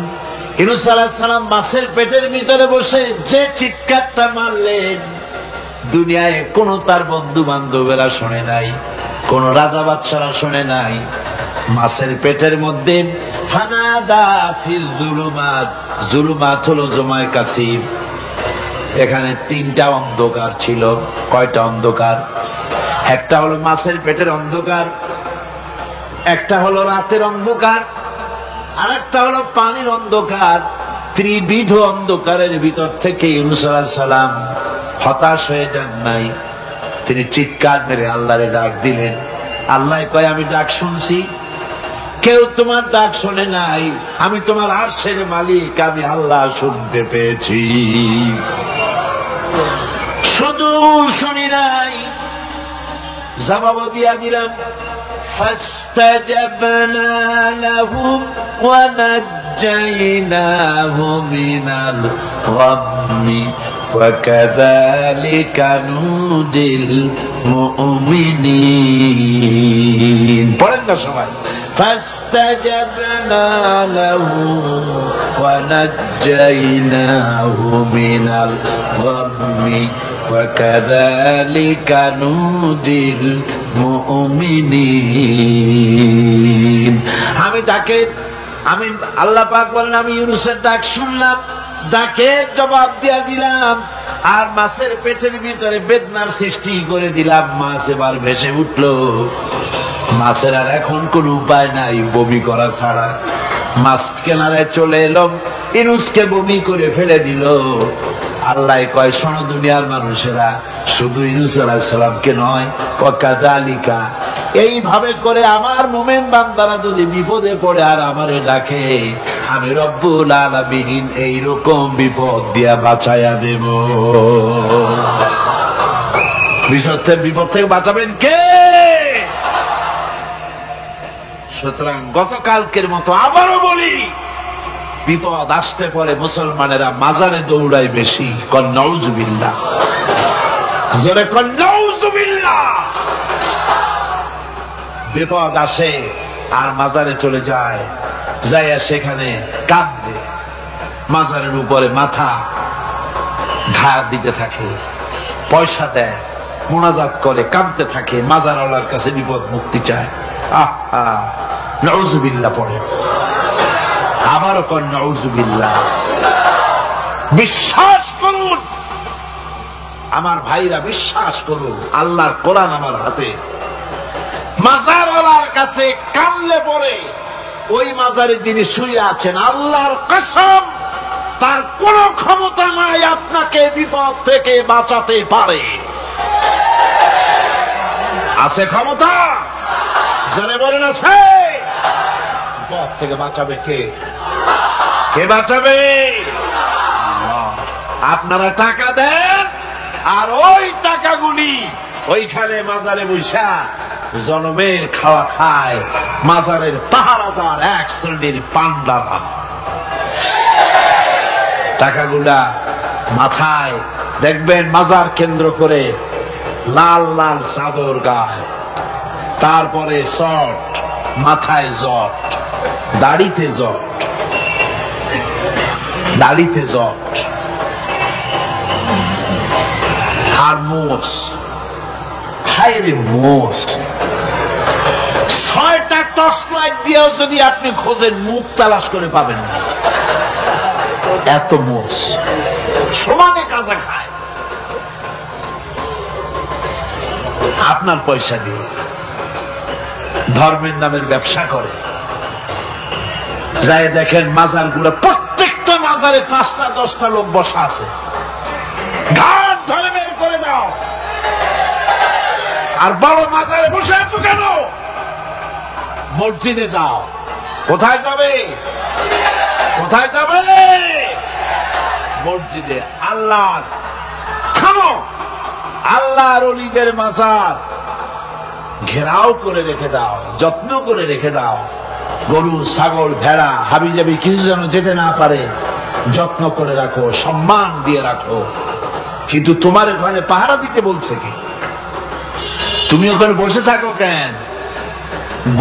ইউনূস আলাইহিস সালাম মাছের পেটের ভিতরে বসে যে চিৎকারটা মারলেন, দুনিয়ায় কোন তার বন্ধু বান্ধবেরা শুনে নাই, কোন রাজা বাদশারা শুনে নাই। মাছের পেটের মধ্যে ফানাদা ফিল যুলুমাত, যুলুমাত হলো জমায় কাসির। এখানে তিনটা অন্ধকার ছিল। কয়টা অন্ধকার? একটা হলো মাছের পেটের অন্ধকার, একটা হলো রাতের অন্ধকার, আর একটা হলো পানির অন্ধকার। ত্রিবিধ অন্ধকারের ভিতর থেকে ইউনূস আলাইহিস সালাম হতাশ হয়ে যান নাই, তিনি চিৎকার মেরে আল্লাহরে ডাক দিলেন। আল্লাহ কয়, আমি ডাক শুনছি, কেউ তোমার ডাক শোনে নাই, আমি তোমার আরশের মালিক, আমি আল্লাহ শুনতে পেয়েছি, শুধু শুনি নাই, জবাব দিয়া দিলাম। ফাস্তাজাবনা লাহু ওয়া নাজ্জাইনাহু মিনাল গাম্মি ওয়া কাযালিকা নুজিল মুমিনিন। পড়েন না সবাই, فاستجبنا له ونجيناه من الغم وكذلك ننجي المؤمنين আমি আল্লাহ পাক বলেন আমি ইউনূসের ডাক শুনলাম, ডাকে জবাব দিয়া দিলাম, আর মাছের পেটের ভিতরে বেদনার সৃষ্টি করে দিলাম। মাছ এবার ভেসে উঠলো। মাছের আর এখন কোন উপায় নাই বমি করা ছাড়া। মাছ কেনারে চলে এলো, ইউনূসকে বমি করে ফেলে দিল। আল্লাহ কয়, শোনো দুনিয়ার মানুষেরা, শুধু ইউনূস আলাইহিস সালামকে নয়, ওয়াকাযালিকা, এইভাবে করে আমার মুমিন বান্দারা যদি বিপদে পড়ে আর আমারে ডাকে, আমি রব্বুল আলামিন এইরকম বিপদ দিয়া বাঁচাইয়া দেব। বিপদ থেকে বাঁচাবেন কে? সুতরাং গতকালকের মতো আবারও বলি, বিপদ আসতে পরে মুসলমানেরা মাজারে দৌড়ায় বেশি। কন নাউযুবিল্লাহ, জোরে কন নাউযুবিল্লাহ। বিপদ আসে আর মাজারে চলে যায়, যাইয়া সেখানে কাঁদবে, মাজারের উপরে মাথা ঘা দিতে থাকে, পয়সা দেয়, মুনাজাত করে, কাঁদতে থাকে, মাজারওয়ালার কাছে বিপদ মুক্তি চায়। নাউযুবিল্লাহ পড়ে, আবারও কন নাউযুবিল্লাহ। বিশ্বাস করুন আমার ভাইরা, বিশ্বাস করুন, আল্লাহর কোরআন আমার হাতে। মাজারওয়ালার কাছে কানলে পরে ওই মাজারে যিনি শুয়ে আছেন, আল্লাহর কসম তার কোন ক্ষমতা নাই আপনাকে বিপদ থেকে বাঁচাতে পারে। আছে ক্ষমতা? জনে বলেন আছে? বিপদ থেকে বাঁচাবে কে? কে বাঁচাবে? আপনারা টাকা দেন আর ওই টাকাগুলি ওইখানে মাজারে বৈশা জনমের খাওয়া খায় মাজারের পাহারাদার এক শ্রেণীর পান্ডারা। টাকাগুলা মাথায় দেখবেন মাজার কেন্দ্র করে লাল লাল চাদর গায়, তারপরে শর্ট, মাথায় জট, দাড়িতে জট, দাড়িতে জট, আর মোষ, হাইরে মোষ। 6টা টর্চ লাইট দিয়েও যদি আপনি খোঁজেন মুখ তালাশ করে পাবেন না, এত মোষ সমানে কাজা খায় আপনার পয়সা দিয়ে। ধর্মের নামের ব্যবসা করে। যাই দেখেন মাজার গুলো, প্রত্যেকটা মাজারে 5টা 10টা লোক বসা আছে। ঘাট ধরে বের করে দাও। আর বড় মাজারে বসে আছো কেন? মসজিদে যাও। কোথায় যাবে? কোথায় যাবে? মসজিদে। আল্লাহ থামো, আল্লাহর ওলিদের মাজার ঘেরাও করে রেখে দাও, যত্ন করে রেখে দাও। গরু, ছাগল, ভেড়া, হাবিজাবি কিছু যেন যেতে না পারে, যত্ন করে রাখো, সম্মান দিয়ে রাখো। কিন্তু তোমার ওখানে পাহারা দিতে বলছে কি? তুমি ওখানে বসে থাকো কেন?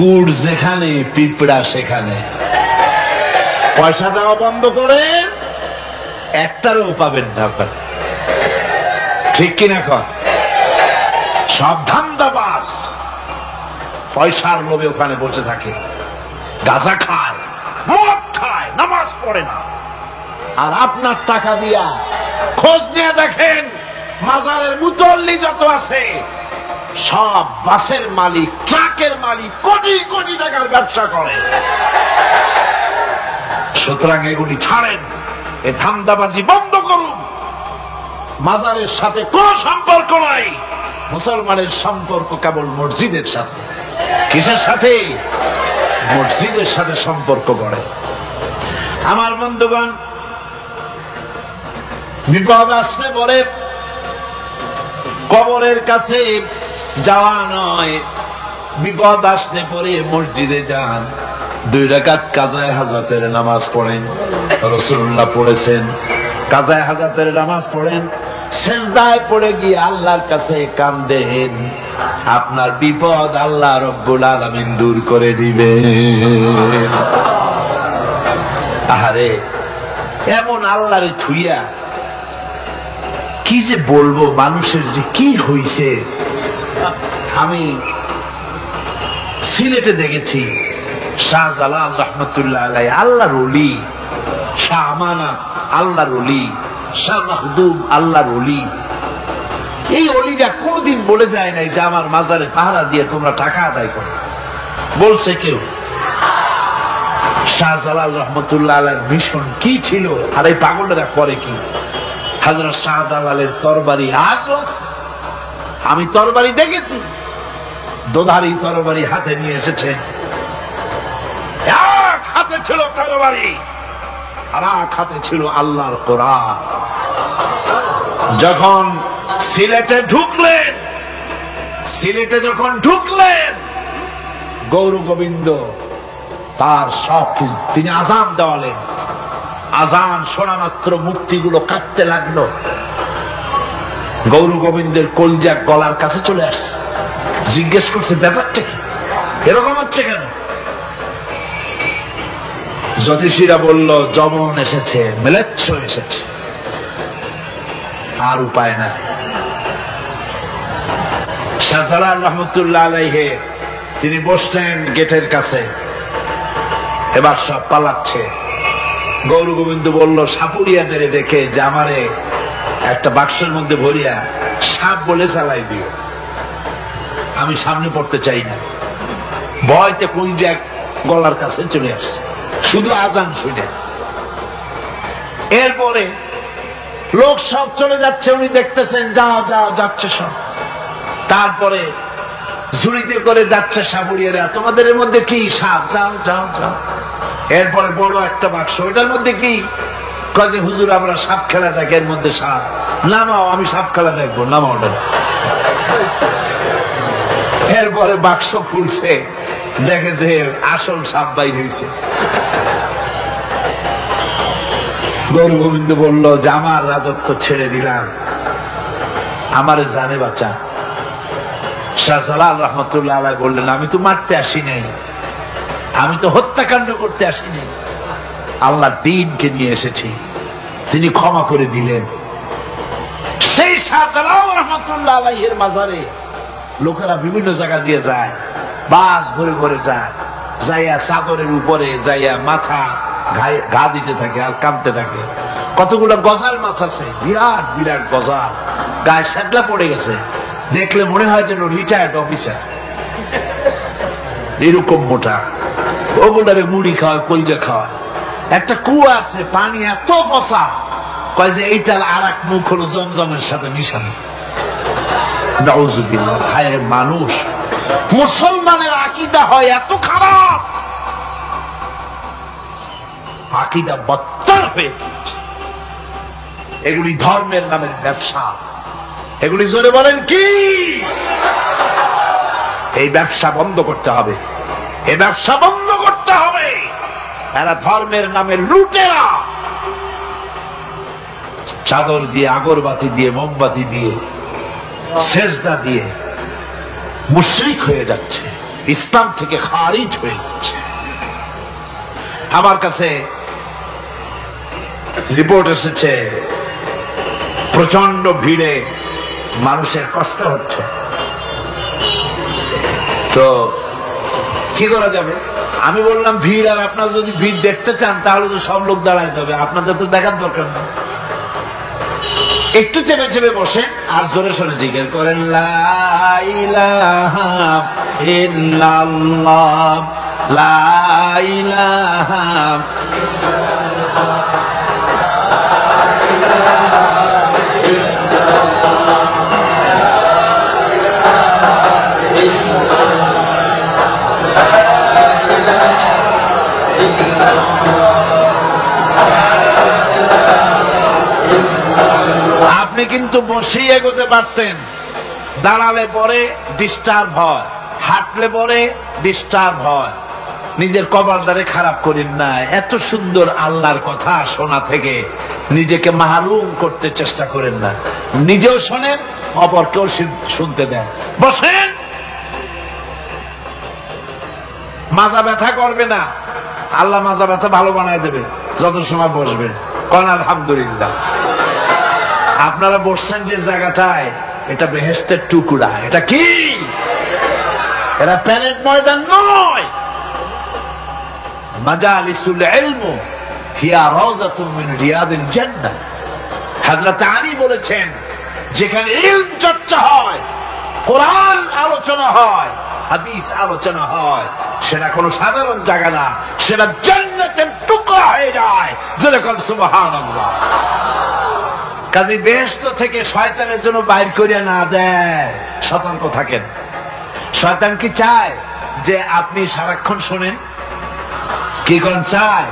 গুড় যেখানে পিঁপড়া সেখানে। পয়সা দেওয়া বন্ধ করে একটারও পাবেন না ওখানে। ঠিক কিনা কর? সব ধান্দাবাজ পয়সার লোভে ওখানে বসে থাকে, গাঁজা খায়, মদ খায়, নামাজ পড়ে না। আর আপনার টাকা দিয়া খোঁজ নিয়ে দেখেন মাজারের মুতল্লি যত আছে সব বাসের মালিক, ট্রাকের মালিক, কোটি কোটি টাকার ব্যবসা করে। সুতরাং এগুলি ছাড়েন, এ ধান্দাবাজি বন্ধ করুন। মাজারের সাথে কোন সম্পর্ক নাই। মুসলমানের সম্পর্ক কেবল মসজিদের সাথে। কিসের সাথে? মসজিদের সাথে সম্পর্ক গড়ে। আমার বন্ধুগণ, বিপদ আসলে পরে কবরের কাছে যাওয়া নয়, বিপদ আসলে পরে মসজিদে যান, 2 রাকাত কাজায়ে হাজাতের নামাজ পড়েন। রাসূলুল্লাহ পড়েছেন, কাজায়ে হাজাতের নামাজ পড়েন, সেজদায় পড়ে গিয়ে আল্লাহর কাছে কান্দেন, আপনার বিপদ আল্লাহ রব্বুল আলামিন দূর করে দিবেন। আহারে, এমন আল্লাহরে থুইয়া কি যে বলবো, মানুষের যে কি হইছে। আমি সিলেটে দেখেছি শাহজালাল রহমতুল্লাহ আলাই, আল্লাহর ওলি, শাহ আমানত আল্লাহর ওলি, শাহ মাহদুম আল্লাহর ওলি। এই ওলিরা কোনদিন বলে যায় নাই যে আমার মাজারে পাহারা দিয়ে তোমরা টাকা আদায় করো, বলছে কেউ? শাহজালাল রহমতুল্লাহ আলাইহির মিশন কি ছিল, আর এই পাগলেরা করে কি? হযরত শাহজালালের তরবারি আজও আছে, আমি তরবারি দেখেছি, দোধারি তরবারি হাতে নিয়ে এসেছে। এক হাতে ছিল তরবারি, আর এক হাতে ছিল আল্লাহর কোরআন। যখন সিলেটে ঢুকলেন গৌর গোবিন্দ তার সব কিছু, তিনি আজান দেওয়ালেন। আজান শোনা মাত্র মূর্তিগুলো কাঁপতে লাগলো। গৌর গোবিন্দের কলজা গলার কাছে চলে আসছে, জিজ্ঞেস করছে ব্যাপারটা কি, এরকম হচ্ছে কেন? জ্যোতিষীরা বলল যমন এসেছে, ম্লেচ্ছ এসেছে, আর উপায় নাই। শাহজালাল রহমতুল্লাহ আলাইহি তিনি বসলেন গেটের কাছে, এবার সব পালাচ্ছে। গৌর গোবিন্দ বলল সাপুরিয়াদের ডেকে যে আমারে একটা বাক্সের মধ্যে ভরিয়া সাপ বলে চালাই দিও, আমি সামনে পড়তে চাই না। ভয়তে কলজা গলার কাছে চলে আসছে শুধু আজান শুনে। এরপরে লোক সব চলে যাচ্ছে, উনি দেখতেছেন যাও যাও যাচ্ছে সব। তারপরে ঝুড়িতে করে যাচ্ছে সাপুরিয়ারা, তোমাদের এর মধ্যে কি? সাপ, যাও যাও যাও। এরপরে বড় একটা বাক্স, ওটার মধ্যে কি? কাজে হুজুর আমরা সাপ খেলা দেখি, এর মধ্যে সাপ। নামাও, আমি সাপ খেলা দেখবো, নামাও ওটা। এরপরে বাক্স খুলছে, দেখে যে আসল সাপ বাইর হয়েছে। গৌর গোবিন্দ বলল যে আমার রাজত্ব ছেড়ে দিলাম, আমারে জানে বাঁচা। শাহজালাল রহমতুল্লাহ আলাইহি বললেন আমি তো মারতে আসি নাই, আমি তো হত্যাকাণ্ড করতে আসি নাই, আল্লাহর দ্বীনকে নিয়ে এসেছি। তিনি ক্ষমা করে দিলেন। সেই শাহজালাল রহমতুল্লাহ আলাইহির মাজারে লোকেরা বিভিন্ন জায়গা দিয়ে যায়, বাস ভরে ভরে যায়, যাইয়া চাদরের উপরে যাইয়া মাথা ঘা দিতে থাকে আর কাঁদতে থাকে। কতগুলো গজাল মাছ আছে, বিরাট বিরাট গজাল, গায়ে শ্যাগলা পড়ে গেছে, দেখলে মনে হয় যেন রিটায়ার্ড অফিসার, এরকম মোটা। ওগুলারে মুড়ি খাওয়ায়, কলজা খাওয়ায়। একটা কুয়া আছে, পানি এত পচা, কয় যে এইটার আর এক মুখ হলো জমজমের সাথে মিশানো। নাউজুবিল্লাহ। হায় মানুষ, মুসলমানের আকীদা হয় এত খারাপ, আকীদা বদতর হয়ে গেছে। এগুলি ধর্মের নামের ব্যবসা, এগুলি জোরে বলেন কি? এই ব্যবসা বন্ধ করতে হবে, এই ব্যবসা বন্ধ করতে হবে। এরা ধর্মের নামে লুটেরা, চাদর দিয়ে, আগরবাতি দিয়ে, মোমবাতি দিয়ে, সেজদা দিয়ে মুশরিক হয়ে যাচ্ছে, ইসলাম থেকে খারিজ হয়ে যাচ্ছে। আমার কাছে রিপোর্ট এসেছে প্রচন্ড ভিড়ে মানুষের কষ্ট হচ্ছে, তো কি করা যাবে? আমি বললাম ভিড়, আর আপনারা যদি ভিড় দেখতে চান তাহলে তো সব লোক দাঁড়ায় যাবে, আপনাদের তো দেখার দরকার নেই। একটু চেপে চেপে বসেন আর জোরে সোরে জিকির করেন, লা ইলাহা ইল্লাল্লাহ, লা ইলাহা আপনি কিন্তু বসেই এগোতে পারতেন, দাঁড়ালে পরে ডিস্টার্ব হয়, হাঁটলে পরে ডিস্টার্ব হয়। নিজের কপালটারে খারাপ করেন না। এত সুন্দর আল্লাহর কথা শোনা থেকে নিজেকে মাহরুম করতে চেষ্টা করেন না। নিজেও শোনেন, অপরকেও শুনতে দেন। বসেন, মাজা ব্যথা করবে না, আল্লাহ মাজা ব্যথা ভালো বানায় দেবে যত সময় বসবে। কোন আলহামদুলিল্লাহ। আপনারা বসছেন যে জায়গাটায়, এটা বেহেশতের টুকরা। এটা কি? এরা প্যারেড ময়দান নয়। মাজালিসুল ইলম হিয়া রাওযাতুম মিন রিয়াদিল জান্নাহ। হযরত আলী বলেছেন, যেখানে ইলম চর্চা হয়, কোরআন আলোচনা হয়, হাদিস আলোচনা হয়, সেটা কোনো সাধারণ জায়গা না, সেটা জান্নাতের টুকরা হয়ে যায়। যেরকম সুবহানাল্লাহ। কাজী বেহেশত থেকে শয়তানের জন্য বাইর করিয়া না দেয়, সতর্ক থাকেন। শয়তান কি চায় যে আপনি সারাক্ষণ শোনেন? কি কোন চায়?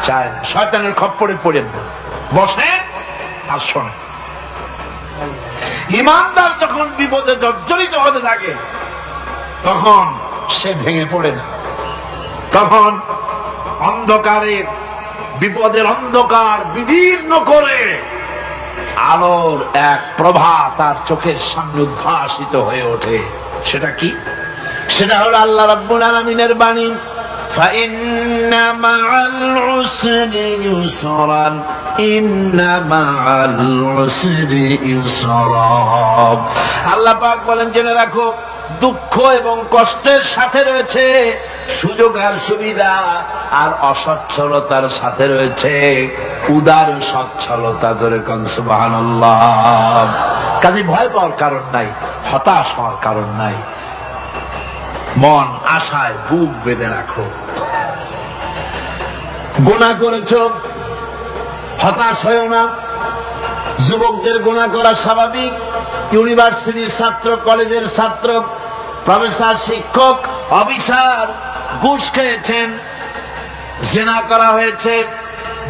চায় না। শয়তানের খপ্পরে পড়েন না, বসেন আর শোনেন। ইমানদার যখন বিপদে জর্জরিত হতে থাকে, তখন সে ভেঙে পড়ে না। তখন অন্ধকারের, বিপদের অন্ধকার বিদীর্ণ করে আলোর এক প্রভা তার চোখের সামনে উদ্ভাসিত হয়ে ওঠে। সেটা কি? সেটা হলো আল্লাহ রাব্বুল আলামিনের বাণী, ফাইন্না মাআল উসরি ইউসরান, ইন্না মাআল উসরি ইউসরা। আল্লাহ পাক বলেন, জেনে রাখো, দুঃখ এবং কষ্টের সাথে রয়েছে সুযোগ আর সুবিধা, আর অসচ্ছলতার সাথে রয়েছে উদার সচ্ছলতা। জোরে কোন সুবহানাল্লাহ। কাজে ভয় পাওয়ার কারণ নাই, হতাশ হওয়ার কারণ নাই। মন আশায় বুক বেঁধে রাখো। গুনাহ করেছো, হতাশ হয়েও না। যুবকদের গুনাহ করা স্বাভাবিক। ইউনিভার্সিটির ছাত্র, কলেজের ছাত্র, প্রফেসর, শিক্ষক, অফিসার ঘুষ খেয়েছেন, জিনা করা হয়েছে,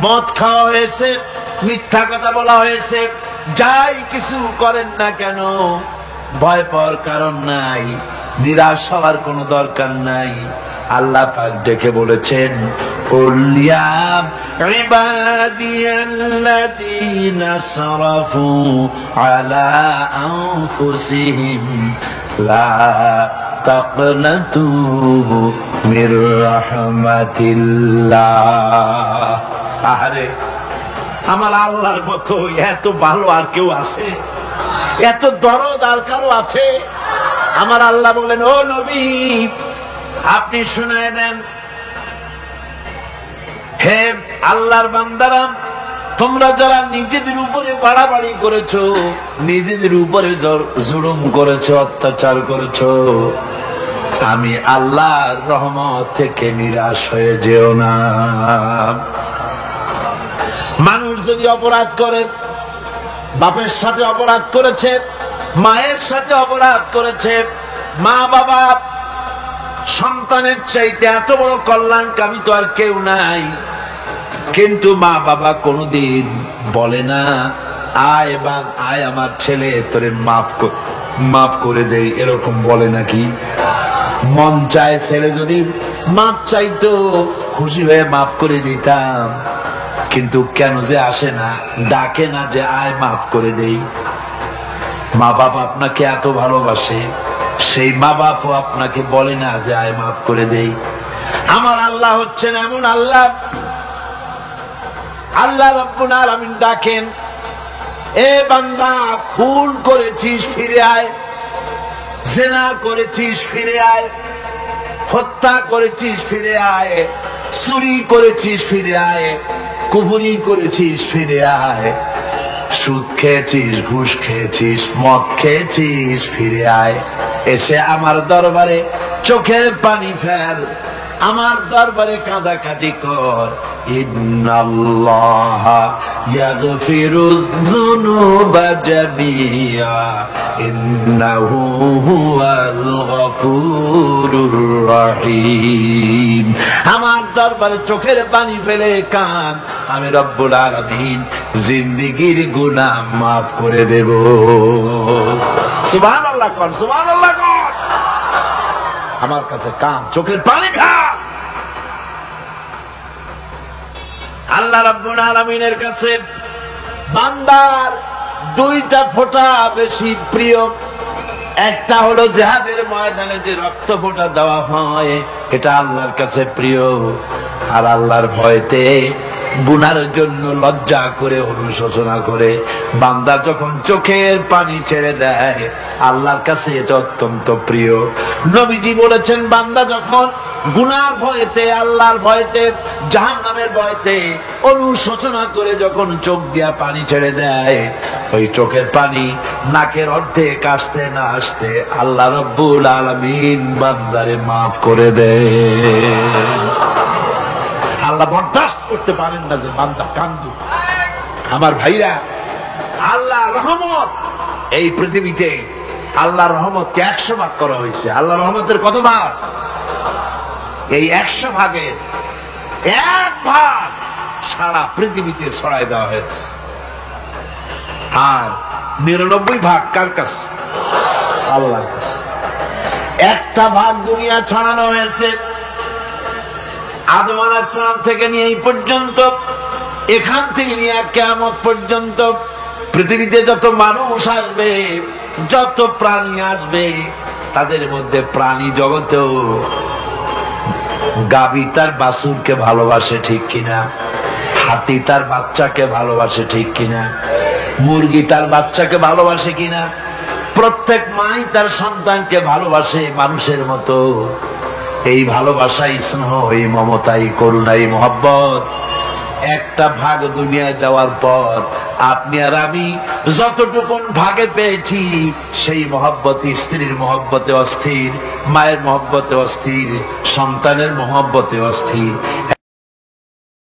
মদ খাওয়া হয়েছে, মিথ্যা কথা বলা হয়েছে, যাই কিছু করেন না কেন, ভয় পাওয়ার কারণ নাই, নিরাশ হওয়ার কোনো দরকার নাই। আল্লাহ পাক ডেকে বলেছেন, উলিয়া ইবাদিয়াল্লাযীনা আসরাফু আলা আনফুসিহিম লা তাকনাতু মির রাহমাতিল্লাহ। আরে আমার আল্লাহর মতো এত ভালো আর কেউ আছে? এত দরদ আর কারো আছে? আমার আল্লাহ বলেন, ও নবী, আপনি শুনে দেন, হে আল্লাহর বান্দারা, তোমরা যারা নিজেদের উপরে বাড়াবাড়ি করেছো, নিজেদের উপরে জুলুম করেছো, অত্যাচার করেছো, আমি আল্লাহর রহমত থেকে নিরাশ হয়ে যেও না। মানুষ যদি অপরাধ করে, বাপের সাথে অপরাধ করেছে, মায়ের সাথে অপরাধ করেছে, মা বাবা সন্তানের চাইতে এত বড় কল্যাণকামী তো আর কেউ নাই। কিন্তু মা বাবা কোনদিন বলে না, আয় আমার ছেলে, তোরে মাফ করে দেই, এরকম বলে নাকি? মন চায় ছেলে যদি মাফ চাইতো, খুশি হয়ে মাফ করে দিতাম। কিন্তু কেন যে আসে না, ডাকে না যে আয় মাফ করে দেই। মা বাবা আপনাকে এত ভালোবাসে, সেই মা বাপও আপনাকে বলে না যে আয় মাফ করে দেই। আমার আল্লাহ হচ্ছেন এমন আল্লাহ, আল্লাহ রাব্বুল আলামিন ডাকেন, এ বান্দা, খুন করেছিস ফিরে আয়, জিনা করেছিস ফিরে আয়, হত্যা করেছিস ফিরে আয়, চুরি করেছিস ফিরে আয়, কুফরি করেছিস ফিরে আয়, সুদ খেয়েছিস, ঘুষ খেয়েছিস, মদ খেয়েছিস, ফিরে আয়। এসে আমার দরবারে চোখের পানি ফেল, আমার দরবারে কাঁদাকাটি কর। ইন্নাল্লাহা ইয়াগফিরুয-যুনুবা জামিআ ইন্নাহু হুয়াল গফুরুর রহিম। আমার দরবারে চোখের পানি ফেলে কান, আমি রব্বুল আলামিন জিন্দেগীর গুনাহ মাফ করে দেব। সুবহানাল্লাহ কোন, সুবহানাল্লাহ কোন। আমার কাছে কান, চোখের পানি খা, আল্লাহ রাব্বুল আলামিনের কাছে বান্দার দুইটা ফোঁটা বেশি প্রিয়। একটা হলো জিহাদের ময়দানে যে রক্ত ফোঁটা দেওয়া হয়, এটা আল্লাহর কাছে প্রিয়। আর আল্লাহর ভয়তে গুনার জন্য লজ্জা করে অনুশোচনা করে বান্দা যখন চোখের পানি ছেড়ে দেয়, আল্লাহর কাছে এটা অত্যন্ত প্রিয়। নবীজি বলেছেন, বান্দা যখন গুনার ভয়তে, আল্লাহর ভয়তে, জাহান্নামের ভয়তে অনুশোচনা করে যখন চোখ দিয়া পানি ছেড়ে দেয়, ওই চোখের পানি নাকের অর্ধেক আসতে না আসতে আল্লাহ রাব্বুল আলামিন বান্দারে মাফ করে দেয়। আল্লাহ বরদাস্ত করতে পারেন না যে বান্দা কান্দু। আমার ভাইরা, আল্লাহ রহমত এই পৃথিবীতে, আল্লাহ রহমতকে 100 ভাগ করা হয়েছে। আল্লাহ রহমতের কত ভাগ? এই 100 ভাগের 1 ভাগ সারা পৃথিবীতে ছড়াই দেওয়া হয়েছে। আর 99 ভাগ কার কাছে? আল্লাহর কাছে। 1টা ভাগ দুনিয়া ছড়ানো হয়েছে আদম আলাইহিস সালাম থেকে নিয়ে এই পর্যন্ত, এখান থেকে নিয়ে কিয়ামত পর্যন্ত পৃথিবীতে যত মানুষ আসবে, যত প্রাণী আসবে, তাদের মধ্যে প্রাণী জগতেও গাভী তার বাছুরকে ভালোবাসে ঠিক কিনা, হাতি তার বাচ্চাকে ভালোবাসে ঠিক কিনা, মুরগি তার বাচ্চাকে ভালোবাসে কিনা, প্রত্যেক মাই তার সন্তানকে ভালোবাসে মানুষের মতো। এই ভালোবাসা, স্নেহ, এই মমতা, এই করুণা, এই মহব্বত 1টা ভাগ দুনিয়ায় দেওয়ার পর আপনি আর আমি যতটুকুন ভাগে পেয়েছি, সেই মহব্বত স্ত্রীর মহব্বতে অস্থির, মায়ের মহব্বতে অস্থির, সন্তানের মহব্বতে অস্থির।